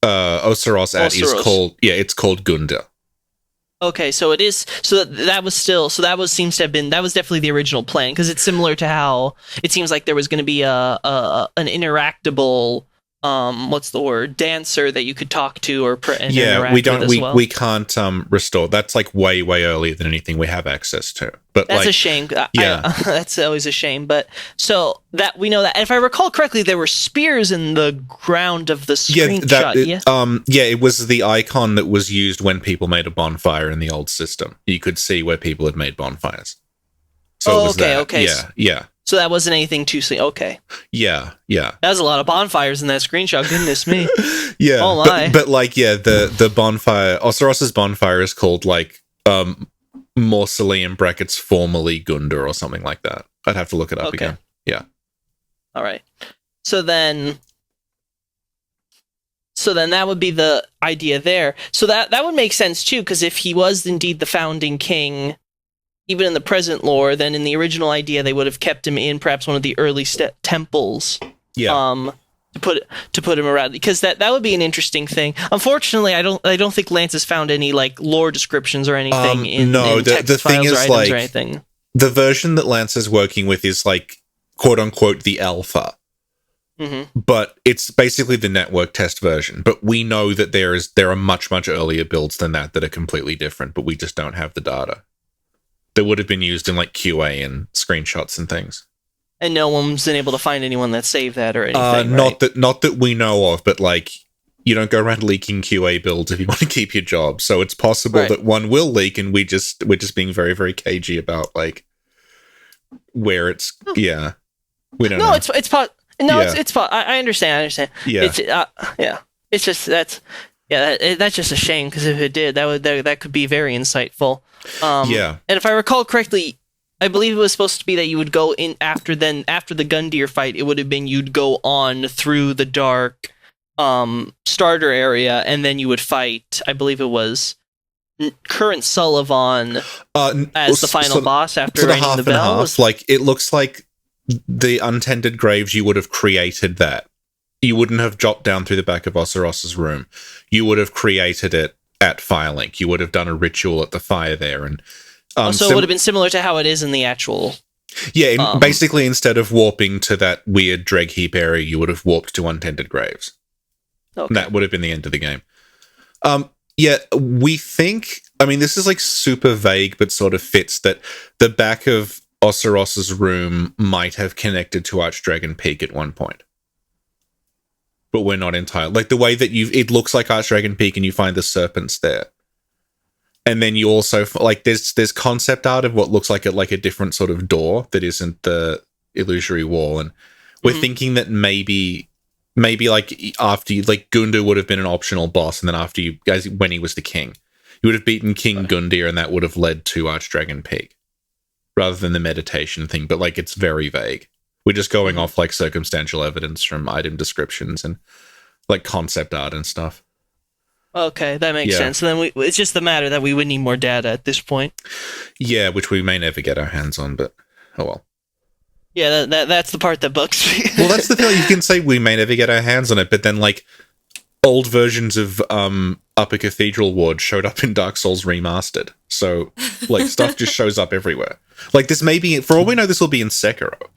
C: Osseros at is called Gundyr.
B: Okay, so it is. So that was still. So that was seems to have been. That was definitely the original plan because it's similar to how it seems like there was going to be an interactable. What's the word? Dancer that you could talk to and interact
C: we don't.
B: with as well.
C: We can't restore. That's like way earlier than anything we have access to. But
B: that's
C: like,
B: a shame.
C: Yeah,
B: that's always a shame. But so that we know that if I recall correctly, there were spears in the ground of the screenshot.
C: It was the icon that was used when people made a bonfire in the old system. You could see where people had made bonfires. So it was that.
B: Okay.
C: Yeah.
B: So that wasn't anything too soon. Okay.
C: Yeah.
B: That was a lot of bonfires in that screenshot. Goodness me.
C: Yeah.
B: Oh my.
C: But like, the bonfire, Oceros's bonfire is called like Mausoleum brackets formerly Gundyr or something like that. I'd have to look it up again. Yeah.
B: All right. So then that would be the idea there. So that would make sense too, because if he was indeed the founding king, even in the present lore, then in the original idea they would have kept him in perhaps one of the early temples.
C: Yeah.
B: To put him around, because that would be an interesting thing. Unfortunately, I don't think Lance has found any like lore descriptions or anything in text
C: the
B: files
C: thing is,
B: or items
C: like,
B: or anything.
C: The version that Lance is working with is like quote unquote the alpha.
B: Mm-hmm.
C: But it's basically the network test version. But we know that there are much earlier builds than that are completely different, but we just don't have the data. That would have been used in like QA and screenshots and things.
B: And no one's been able to find anyone that saved that or anything.
C: Not that we know of, but like you don't go around leaking QA builds if you want to keep your job. So it's possible that one will leak, and we're just being very, very cagey about like where it's. Yeah, we don't know.
B: It's I understand.
C: Yeah.
B: It's just that's just a shame, because if it did, that could be very insightful. And if I recall correctly, I believe it was supposed to be that you would go in after the Gundyr fight. It would have been you'd go on through the dark starter area, and then you would fight. I believe it was current Sullivan as the final boss after ringing the bell.
C: Like it looks like the untended graves. You would have created that. You wouldn't have dropped down through the back of Oceros's room. You would have created it at Firelink. You would have done a ritual at the fire there, and
B: so it would have been similar to how it is in the actual.
C: Yeah, basically, instead of warping to that weird dreg heap area, you would have warped to untended graves. Okay. And that would have been the end of the game. We think. I mean, this is like super vague, but sort of fits that the back of Oceros's room might have connected to Archdragon Peak at one point. But we're not entirely like the way that it looks like Archdragon Peak, and you find the serpents there, and then you also like there's concept art of what looks like a different sort of door that isn't the illusory wall, and we're thinking that maybe like after you, like Gundyr would have been an optional boss, and then after you guys when he was the king, you would have beaten King Gundyr, and that would have led to Archdragon Peak, rather than the meditation thing. But like it's very vague. We're just going off like circumstantial evidence from item descriptions and like concept art and stuff.
B: Okay, that makes sense. So then it's just the matter that we would need more data at this point.
C: Yeah, which we may never get our hands on, but oh well.
B: Yeah, that's the part that bugs me.
C: Well, that's the thing. You can say we may never get our hands on it, but then like old versions of Upper Cathedral Ward showed up in Dark Souls Remastered. So like stuff just shows up everywhere. Like this may be, for all we know, this will be in Sekiro.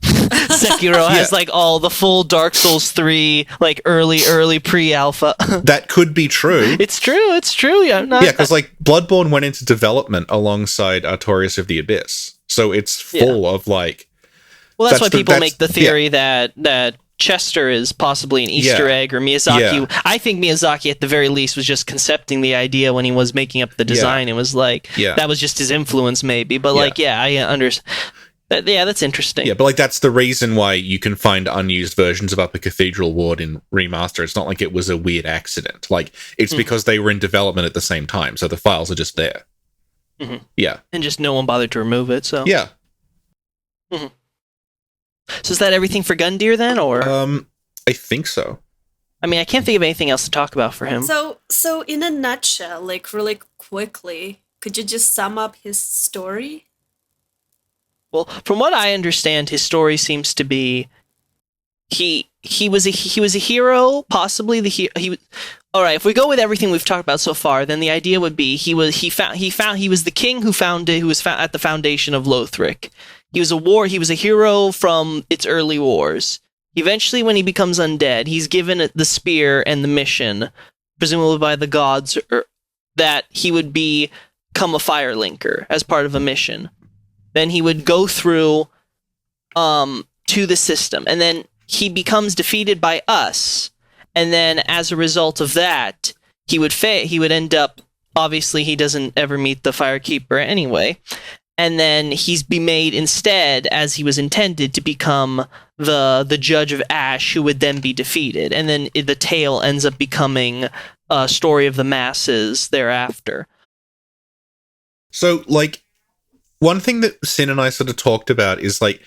B: Sekiro has like all the full Dark Souls 3 like early pre-alpha.
C: That could be true.
B: It's true. Yeah,
C: because like Bloodborne went into development alongside Artorias of the Abyss, so it's full of like.
B: Well, that's why people make the theory that Chester is possibly an Easter egg, or Miyazaki. Yeah. I think Miyazaki, at the very least, was just concepting the idea when he was making up the design. It was like that was just his influence, maybe. But I understand. Yeah, that's interesting.
C: Yeah, but like that's the reason why you can find unused versions of Upper Cathedral Ward in Remaster. It's not like it was a weird accident. Like it's because they were in development at the same time, so the files are just there.
B: Mm-hmm.
C: Yeah,
B: and just no one bothered to remove it. So
C: yeah.
B: Mm-hmm. So is that everything for Gundyr then, or?
C: I think so.
B: I mean, I can't think of anything else to talk about for him.
A: So in a nutshell, like really quickly, could you just sum up his story? Well,
B: from what I understand, his story seems to be he he was a hero, possibly he. All right, if we go with everything we've talked about so far, then the idea would be he was the king who was at the foundation of Lothric. He was a hero from its early wars. Eventually, when he becomes undead, he's given the spear and the mission, presumably by the gods, that he would become a fire linker as part of a mission. Then he would go through to the system, and then he becomes defeated by us. And then, as a result of that, he would end up. Obviously, he doesn't ever meet the Firekeeper anyway. And then he's be made instead, as he was intended, to become the Judge of Ash, who would then be defeated. And then the tale ends up becoming a story of the masses thereafter.
C: So, like, one thing that Sin and I sort of talked about is, like,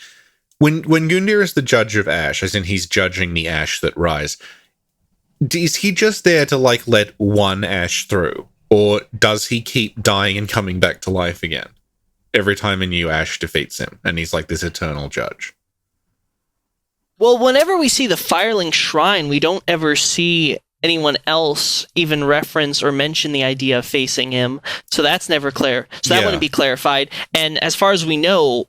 C: when Gundyr is the Judge of Ash, as in he's judging the ash that rise, is he just there to, like, let one ash through? Or does he keep dying and coming back to life again every time a new ash defeats him, and he's like this eternal judge?
B: Well, whenever we see the Firelink Shrine, we don't ever see anyone else even reference or mention the idea of facing him, so that's never clear. So that wouldn't be clarified. And as far as we know,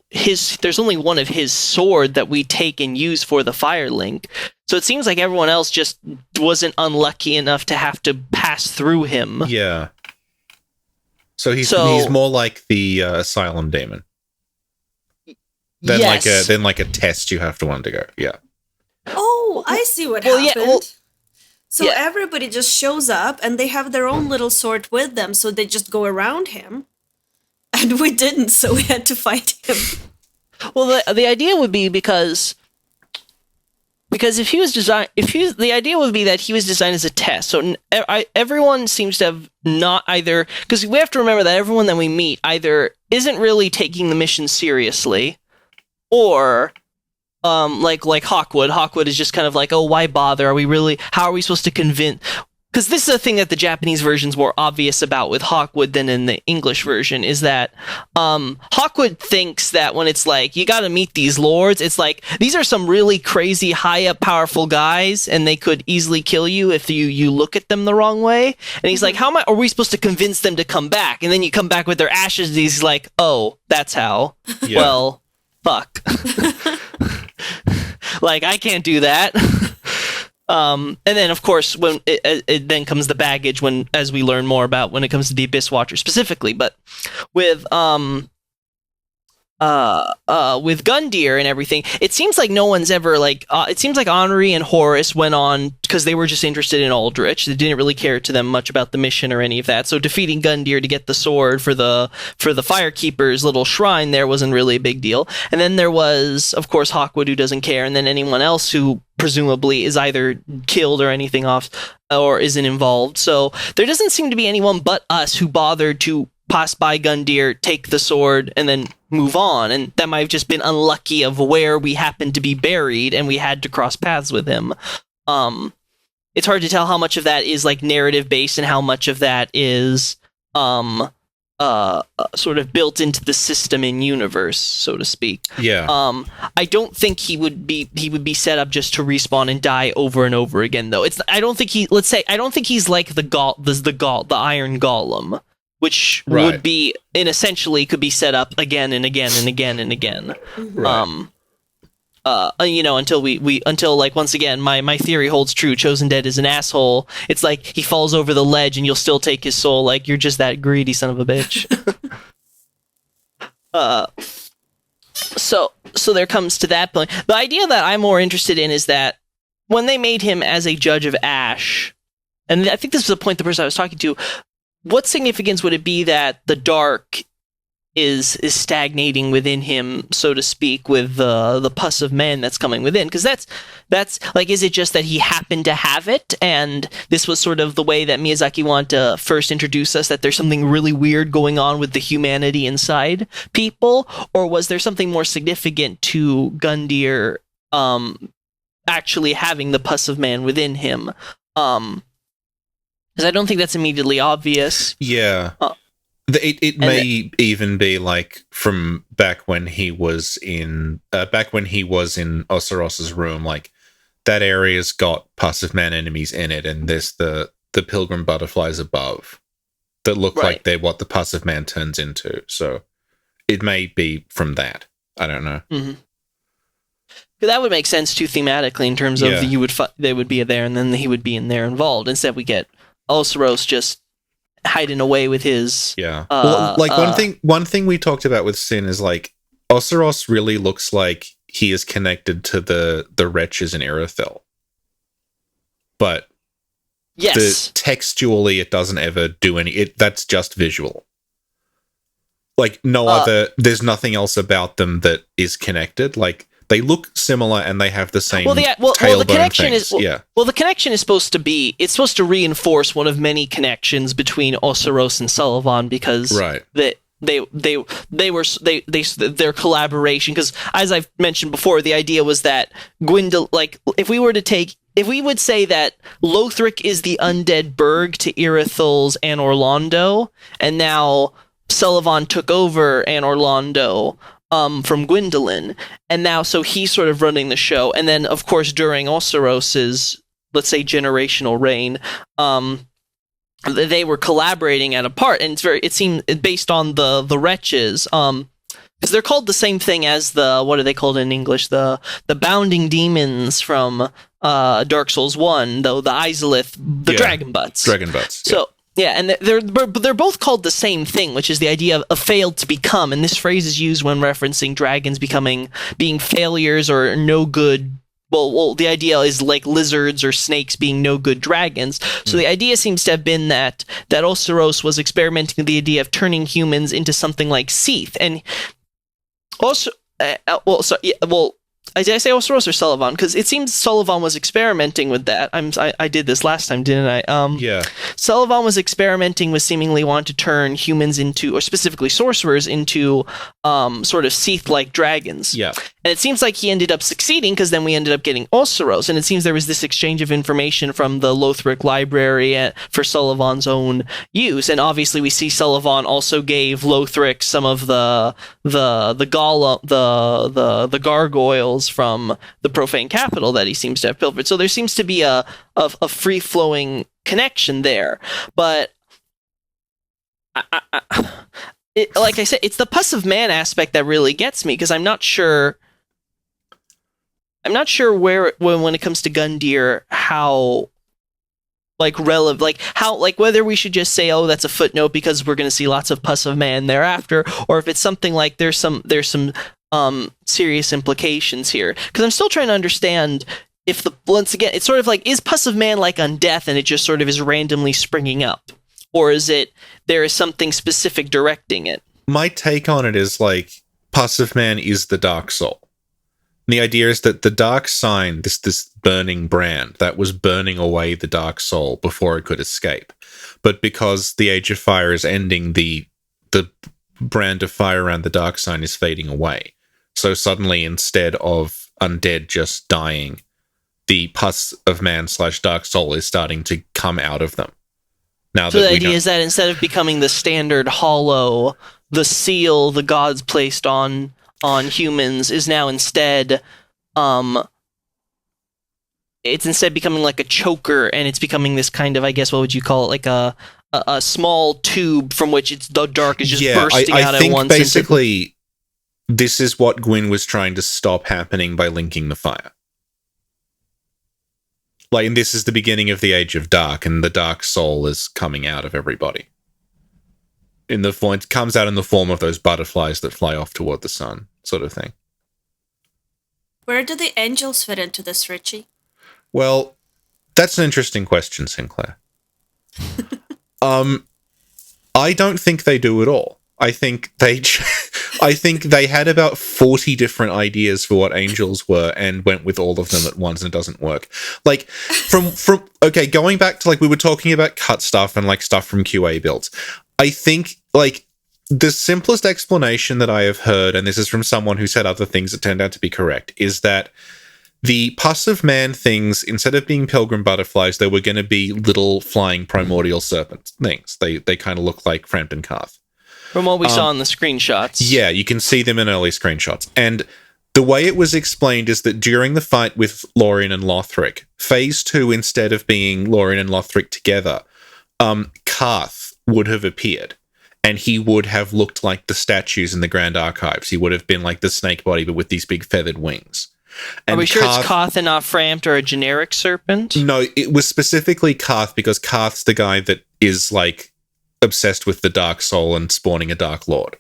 B: there's only one of his sword that we take and use for the Firelink. So it seems like everyone else just wasn't unlucky enough to have to pass through him.
C: Yeah. So he's more like the Asylum Demon. Than like a test you have to undergo. Yeah.
A: Oh, I see what happened. So everybody just shows up and they have their own little sword with them, so they just go around him. And we didn't, so we had to fight him.
B: Well, the idea would be because if he was designed, the idea would be that he was designed as a test. So everyone seems to have not either, because we have to remember that everyone that we meet either isn't really taking the mission seriously, or like Hawkwood. Hawkwood is just kind of like, oh, why bother? How are we supposed to convince? Because this is a thing that the Japanese version's more obvious about with Hawkwood than in the English version, is that Hawkwood thinks that when it's like, you gotta meet these lords, it's like, these are some really crazy, high-up, powerful guys, and they could easily kill you if you look at them the wrong way. And he's like, how are we supposed to convince them to come back? And then you come back with their ashes, and he's like, oh, that's how. Yeah. Well, fuck. Like, I can't do that. And then, of course, when it then comes the baggage as we learn more about when it comes to the Abyss Watcher specifically. But with Gundyr and everything, it seems like no one's ever it seems like Henri and Horace went on because they were just interested in Aldrich. They didn't really care to them much about the mission or any of that. So defeating Gundyr to get the sword for the Firekeeper's little shrine there wasn't really a big deal. And then there was, of course, Hawkwood, who doesn't care, and then anyone else who presumably is either killed or anything off or isn't involved. So there doesn't seem to be anyone but us who bothered to pass by Gundyr, take the sword, and then move on. And that might have just been unlucky of where we happened to be buried and we had to cross paths with him. It's hard to tell how much of that is like narrative based and how much of that is sort of built into the system in universe, so to speak.
C: Yeah.
B: I don't think he would be set up just to respawn and die over and over again, though. I don't think he's like the Iron Golem, which would be, and essentially could be set up again and again and again and again.
C: Right.
B: Until like, once again, my theory holds true. Chosen Dead is an asshole. It's like he falls over the ledge and you'll still take his soul. Like, you're just that greedy son of a bitch. So there comes to that point. The idea that I'm more interested in is that when they made him as a Judge of Ash, and I think this was the point the person I was talking to, what significance would it be that the dark is stagnating within him, so to speak, with the pus of man that's coming within? Because that's like, is it just that he happened to have it, and this was sort of the way that Miyazaki wanted to first introduce us that there's something really weird going on with the humanity inside people, or was there something more significant to Gundyr actually having the pus of man within him? Because I don't think that's immediately obvious.
C: Yeah. It may even be like from back when he was in Osiros's room, like that area's got pus of man enemies in it, and there's the pilgrim butterflies above that look like they're what the pus of man turns into. So it may be from that. I don't know.
B: Mm-hmm. That would make sense too thematically in terms of they would be there and then he would be in there involved. Instead, we get Ulceros just hiding away with his.
C: Yeah. Well, like one thing we talked about with Sin is like Ulceros really looks like he is connected to the wretches in Irithyll, but textually it doesn't ever do any. That's just visual. Like there's nothing else about them that is connected. Like they look similar and they have the same.
B: The connection things. The connection is supposed to reinforce one of many connections between Ulceros and Sullivan because their collaboration. Because as I've mentioned before, the idea was that Gwyndol, like if we would say that Lothric is the undead burg to Irithyll's Anor Londo, and now Sullivan took over Anor Londo from Gwyndolin, and now so he's sort of running the show. And then, of course, during Ulceros's, let's say, generational reign, they were collaborating at a part, and it seemed based on the wretches, because they're called the same thing as what are they called in English? The bounding demons from Dark Souls 1, though the Izalith, the Dragon Butts.
C: Dragon Butts.
B: Yeah. So. Yeah, and they're both called the same thing, which is the idea of failed to become, and this phrase is used when referencing dragons being failures or no good. Well, the idea is like lizards or snakes being no good dragons. So the idea seems to have been that Ulceros was experimenting with the idea of turning humans into something like Seath, and also, did I say Ulceros or Sullivan? Because it seems Sullivan was experimenting with that. I did this last time, didn't I?
C: Yeah.
B: Sullivan was experimenting with seemingly wanting to turn humans into, or specifically sorcerers, into sort of Seath-like dragons.
C: Yeah.
B: And it seems like he ended up succeeding, because then we ended up getting Ulceros, and it seems there was this exchange of information from the Lothric library for Sullivan's own use, and obviously we see Sullivan also gave Lothric some of the gargoyles from the profane capital that he seems to have pilfered. So there seems to be a free-flowing connection there, but like I said, it's the pus of man aspect that really gets me, because I'm not sure where when it comes to Gundyr how relevant, whether we should just say, oh, that's a footnote because we're going to see lots of pus of man thereafter, or if it's something like there's some serious implications here, because I'm still trying to understand if once again it's sort of like, is pus of man like undeath and it just sort of is randomly springing up, or is it there is something specific directing it?
C: My take on it is like pus of man is the dark soul. And the idea is that the dark sign, this burning brand that was burning away the dark soul before it could escape, but because the Age of Fire is ending, the brand of fire around the dark sign is fading away. So suddenly, instead of undead just dying, the pus of man / dark soul is starting to come out of them. Now,
B: so the idea is that instead of becoming the standard hollow, the seal the gods placed on humans is now instead, it's instead becoming like a choker, and it's becoming this kind of, I guess, what would you call it, like a small tube from which the dark is just bursting out at once. I think
C: basically this is what Gwyn was trying to stop happening by linking the fire. Like, and this is the beginning of the Age of Dark, and the dark soul is coming out of everybody. It comes out in the form of those butterflies that fly off toward the sun, sort of thing.
A: Where do the angels fit into this, Richie?
C: Well, that's an interesting question, Sinclair. I don't think they do at all. I think they had about 40 different ideas for what angels were and went with all of them at once, and it doesn't work. Like, going back to, like, we were talking about cut stuff and, like, stuff from QA builds. I think, like, the simplest explanation that I have heard, and this is from someone who said other things that turned out to be correct, is that the pus of man things, instead of being pilgrim butterflies, they were going to be little flying primordial serpent things. They kind of look like Frampton Carth.
B: From what we saw in the screenshots.
C: Yeah, you can see them in early screenshots. And The way it was explained is that during the fight with Lorien and Lothric, Phase 2, instead of being Lorien and Lothric together, Karth would have appeared. And he would have looked like the statues in the Grand Archives. He would have been like the snake body, but with these big feathered wings. And
B: are we sure it's Karth and not Frampt or a generic serpent?
C: No, it was specifically Karth because Karth's the guy that is like obsessed with the Dark Soul and spawning a Dark Lord.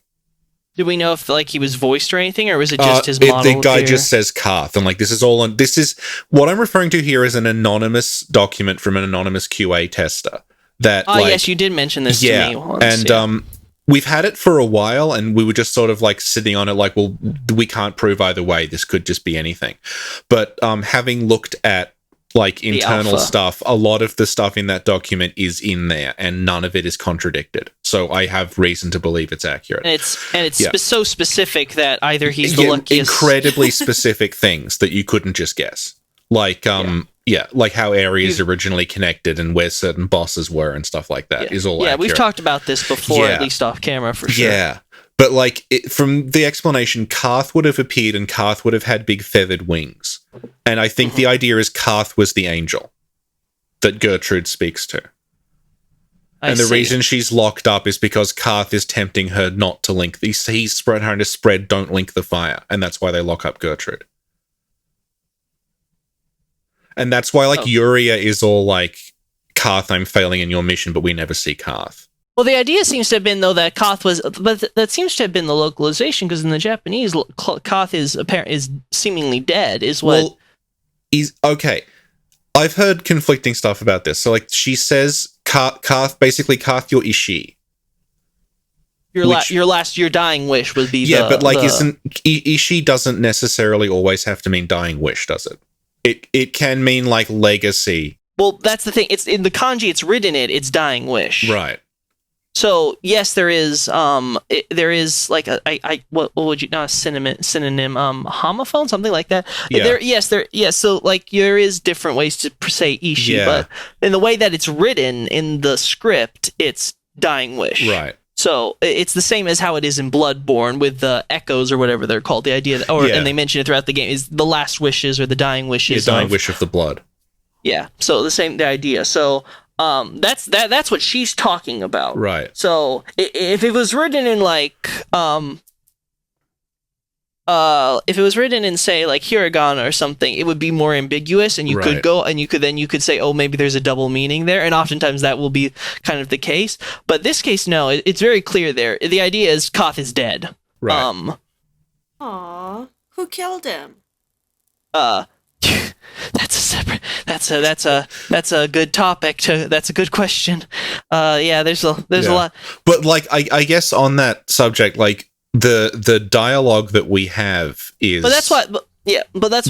B: Do we know if like he was voiced or anything, or was it just his model?
C: The guy just says Karth, and like this is all on. This is what I'm referring to here is an anonymous document from an anonymous QA tester. That
B: yes, you did mention this to me once.
C: And we've had it for a while, and we were just sort of like sitting on it, like, well, we can't prove either way. This could just be anything. But having looked at like internal stuff, a lot of the stuff in that document is in there, and none of it is contradicted. So I have reason to believe it's accurate.
B: And it's so specific that either he's the luckiest.
C: Incredibly specific things that you couldn't just guess, like like how areas originally connected and where certain bosses were and stuff like that is all accurate.
B: We've talked about this before, at least off camera for sure.
C: Yeah. But like from the explanation, Karth would have appeared and Karth would have had big feathered wings. And I think the idea is Karth was the angel that Gertrude speaks to. And the reason she's locked up is because Karth is tempting her not to link. He's trying to spread don't link the fire. And that's why they lock up Gertrude. And that's why like Yuria is all like, Karth, I'm failing in your mission, but we never see Karth.
B: Well, the idea seems to have been, though, that Koth was... But that seems to have been the localization, because in the Japanese, Koth is seemingly dead, is what... Well,
C: he's... Okay. I've heard conflicting stuff about this. So, like, she says, Karth, basically, Karth, your Ishii.
B: Your dying wish would be
C: but, like, Ishii doesn't necessarily always have to mean dying wish, does it? It can mean, like, legacy.
B: Well, that's the thing. It's in the kanji, it's written it's dying wish.
C: Right.
B: So yes, there is like what would you synonym homophone, something like that. Yeah. So like there is different ways to say Ishi, but in the way that it's written in the script, it's dying wish.
C: Right.
B: So it's the same as how it is in Bloodborne with the echoes or whatever they're called. The idea that, and they mention it throughout the game, is the last wishes or the dying wishes.
C: The dying wish of the blood.
B: Yeah. So the idea. So that's what she's talking about.
C: Right.
B: So if it was written in like if it was written in say like hiragana or something, it would be more ambiguous, and you could go and you could say, oh, maybe there's a double meaning there, and oftentimes that will be kind of the case. But this case, no, it's very clear there. The idea is Koth is dead.
C: Right.
A: Aww. Who killed him?
B: That's a good topic that's a good question. There's a lot.
C: But like I guess on that subject, like the dialogue that we have is.
B: But that's what. That's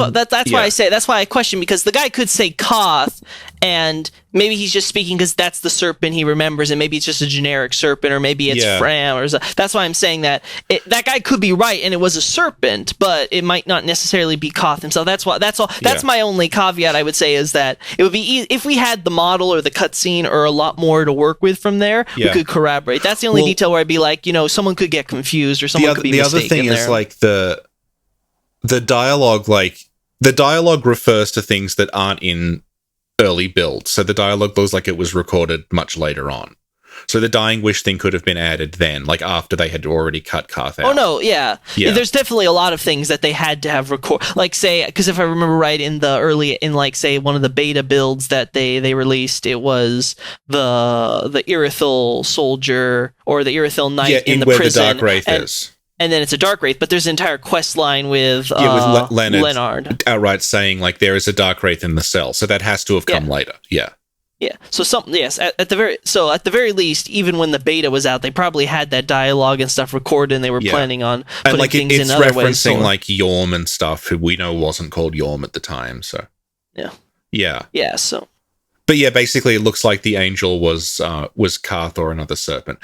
B: why I say, that's why I question, because the guy could say Koth, and maybe he's just speaking because that's the serpent he remembers, and maybe it's just a generic serpent, or maybe it's Fram, or that's why I'm saying that that guy could be right, and it was a serpent, but it might not necessarily be Koth himself. That's all. That's my only caveat I would say, is that it would be if we had the model or the cutscene or a lot more to work with from there, we could corroborate. That's the only detail where I'd be like, someone could get confused, or someone could be mistaken.
C: The other thing is like the dialogue refers to things that aren't in early builds. So the dialogue looks like it was recorded much later on. So the dying wish thing could have been added then, like after they had already cut Karth out.
B: Oh no, yeah. There's definitely a lot of things that they had to have record, like say, because if I remember right, in like say one of the beta builds that they released, it was the Irithil soldier or the Irithil knight in the
C: where
B: prison.
C: The Dark Wraith is.
B: And then it's a Dark Wraith, but there's an entire quest line with Leonard
C: outright saying like there is a Dark Wraith in the cell, so that has to have come later. Yeah.
B: So at the very least, even when the beta was out, they probably had that dialogue and stuff recorded, and they were planning on putting things in other ways.
C: It's referencing like Yorm and stuff, who we know wasn't called Yorm at the time. So yeah. So. But yeah, basically, it looks like the angel was Karth or another serpent.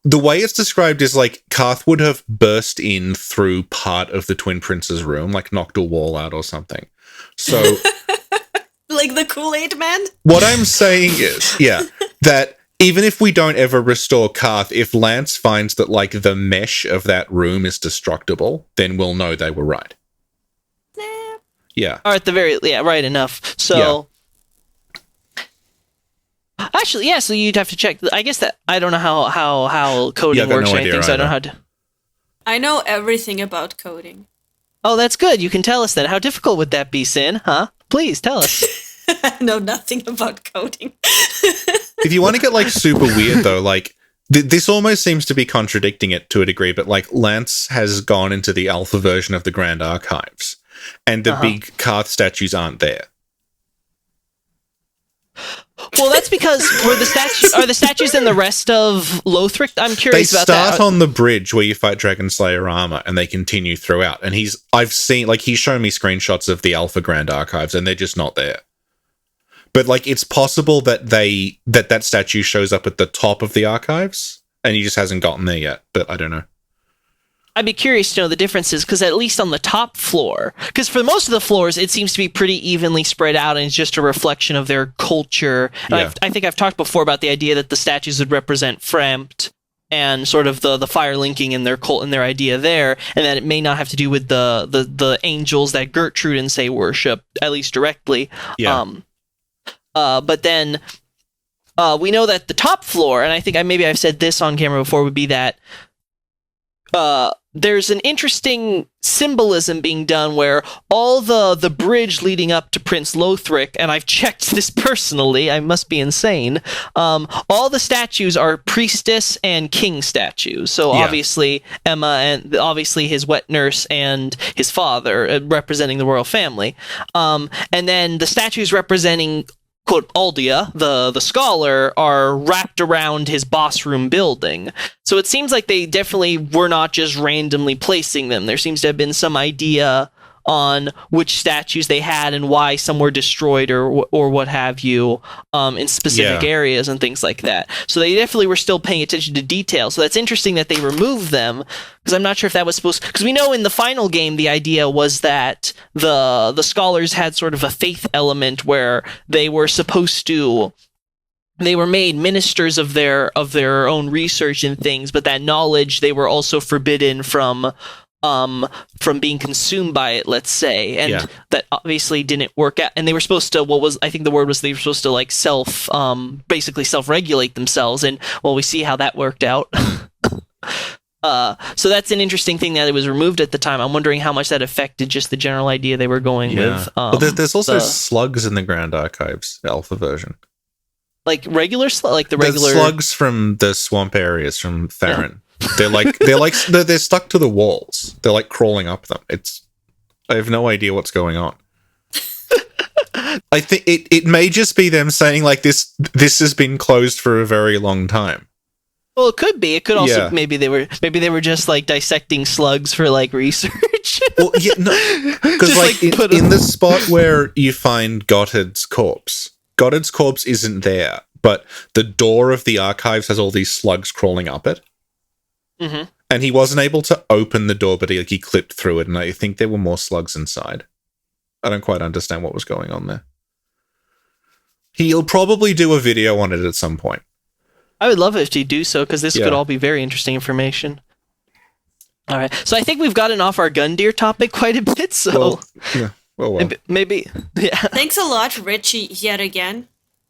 C: The way it's described is like Karth would have burst in through part of the Twin Prince's room, like knocked a wall out or something. So,
A: like the Kool-Aid Man?
C: What I'm saying is, that even if we don't ever restore Karth, if Lance finds that, like, the mesh of that room is destructible, then we'll know they were right.
A: Nah.
C: Yeah.
B: Or at the very, right enough. So, actually, yeah, so you'd have to check. I guess that, I don't know how coding works or anything, so I don't know how to...
A: I know everything about coding.
B: Oh, that's good. You can tell us then. How difficult would that be, Sin? Huh? Please, tell us.
A: I know nothing about coding.
C: If you want to get, like, super weird, though, like, this almost seems to be contradicting it to a degree, but, like, Lance has gone into the alpha version of the Grand Archives, and the big Karth statues aren't there.
B: Well, that's because are the statues in the rest of Lothric? I'm curious about that.
C: They start on the bridge where you fight Dragon Slayer armor, and they continue throughout. And he's shown me screenshots of the Alpha Grand Archives, and they're just not there. But, like, it's possible that that statue shows up at the top of the archives, and he just hasn't gotten there yet. But I don't know.
B: I'd be curious to know the differences, because at least on the top floor, because for most of the floors, it seems to be pretty evenly spread out, and it's just a reflection of their culture. And I think I've talked before about the idea that the statues would represent Frempt and sort of the fire linking in their cult and their idea there, and that it may not have to do with the angels that Gertrude and say worship, at least directly.
C: Yeah.
B: But then we know that the top floor, and I think maybe I've said this on camera before, would be that there's an interesting symbolism being done where all the bridge leading up to Prince Lothric, and I've checked this personally, I must be insane, all the statues are priestess and king statues. So obviously Emma, and obviously his wet nurse and his father, representing the royal family. And then the statues representing, quote, Aldia, the scholar, are wrapped around his boss room building. So it seems like they definitely were not just randomly placing them. There seems to have been some idea on which statues they had and why some were destroyed or what have you, in specific areas and things like that. So they definitely were still paying attention to detail. So that's interesting that they removed them, because I'm not sure if that was supposed... Because we know in the final game, the idea was that the scholars had sort of a faith element where they were supposed to... They were made ministers of their own research and things, but that knowledge, they were also forbidden from being consumed by it, let's say, and that obviously didn't work out. And they were supposed to, I think the word was, they were supposed to, like, basically self-regulate themselves, and we see how that worked out. So that's an interesting thing that it was removed at the time. I'm wondering how much that affected just the general idea they were going with.
C: Well, there's also slugs in the Grand Archives Alpha version.
B: Like regular
C: slugs from the swamp areas from Theron. Yeah. They're stuck to the walls. They're like crawling up them. I have no idea what's going on. I think it may just be them saying, like, this has been closed for a very long time.
B: Well, it could be. It could also maybe they were just like dissecting slugs for, like, research.
C: Well, yeah, no, because like in the spot where you find Gottard's corpse isn't there, but the door of the archives has all these slugs crawling up it. Mm-hmm. And he wasn't able to open the door, but he clipped through it, and I think there were more slugs inside. I don't quite understand what was going on there. He'll probably do a video on it at some point.
B: I would love it if he'd do so, because this could all be very interesting information. All right, so I think we've gotten off our Gundyr topic quite a bit, so... Well. Maybe. Yeah.
A: Thanks a lot, Richie, yet again.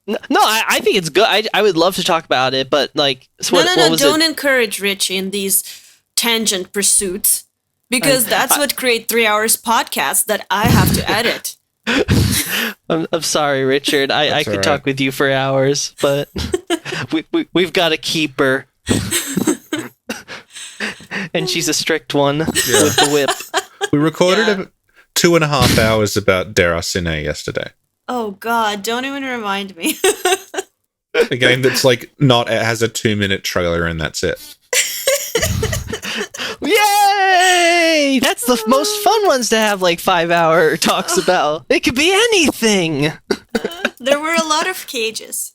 B: No, I think it's good. I would love to talk about it, but, like... So
A: don't encourage Richie in these tangent pursuits, because that's what create 3 hours podcast that I have to edit.
B: I'm sorry, Richard. I could talk with you for hours, but we've got to keep her. And she's a strict one with the whip.
C: We recorded 2.5 hours about Deracine yesterday.
A: Oh God, don't even remind me.
C: A game that's like it has a 2-minute trailer and that's it.
B: Yay! That's the most fun ones to have like 5-hour talks about. It could be anything.
A: There were a lot of cages.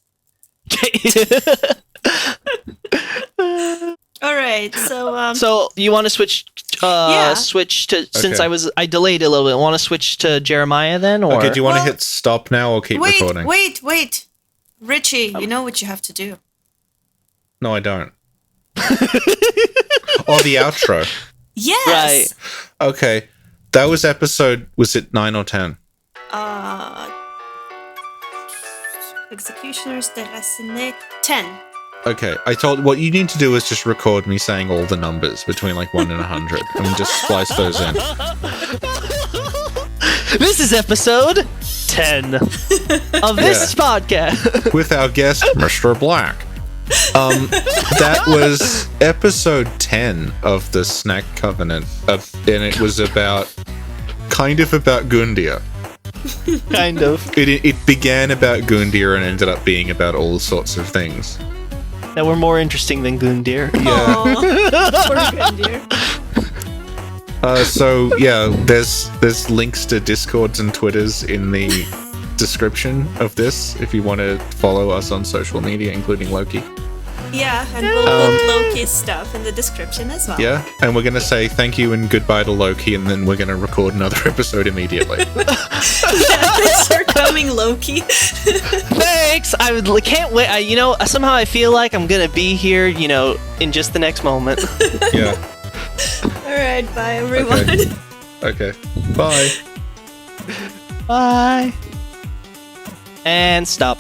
A: All right, so
B: so you want to switch to since I delayed a little bit. Want to switch to Jeremiah then, or
C: okay? Do you want to hit stop now or keep recording?
A: Wait, Richie, you know what you have to do.
C: No, I don't. Oh, the outro.
A: Yes.
B: Right.
C: Okay. That was episode, was it 9 or 10?
A: Executioners that resonate 10.
C: Okay. I told, what you need to do is just record me saying all the numbers between like 1 and 100 and just splice those in.
B: This is episode 10 of this podcast.
C: With our guest, Mr. Black. That was episode 10 of the Snack Covenant, and it was kind of about Gundyr.
B: Kind of.
C: It began about Gundyr and ended up being about all sorts of things.
B: That were more interesting than Gundyr.
C: Yeah.
A: Poor Gundyr.
C: So yeah, there's links to Discords and Twitters in the description of this if you want to follow us on social media, including Lokey.
A: Yeah, and we'll put Lokey's stuff in the description as well.
C: Yeah, and we're gonna say thank you and goodbye to Lokey, and then we're gonna record another episode immediately.
A: Thanks for coming, Lokey.
B: Thanks! Can't wait. Somehow I feel like I'm gonna be here, in just the next moment.
C: Yeah.
A: Alright, bye everyone.
C: Okay. Bye.
B: Bye. And stop.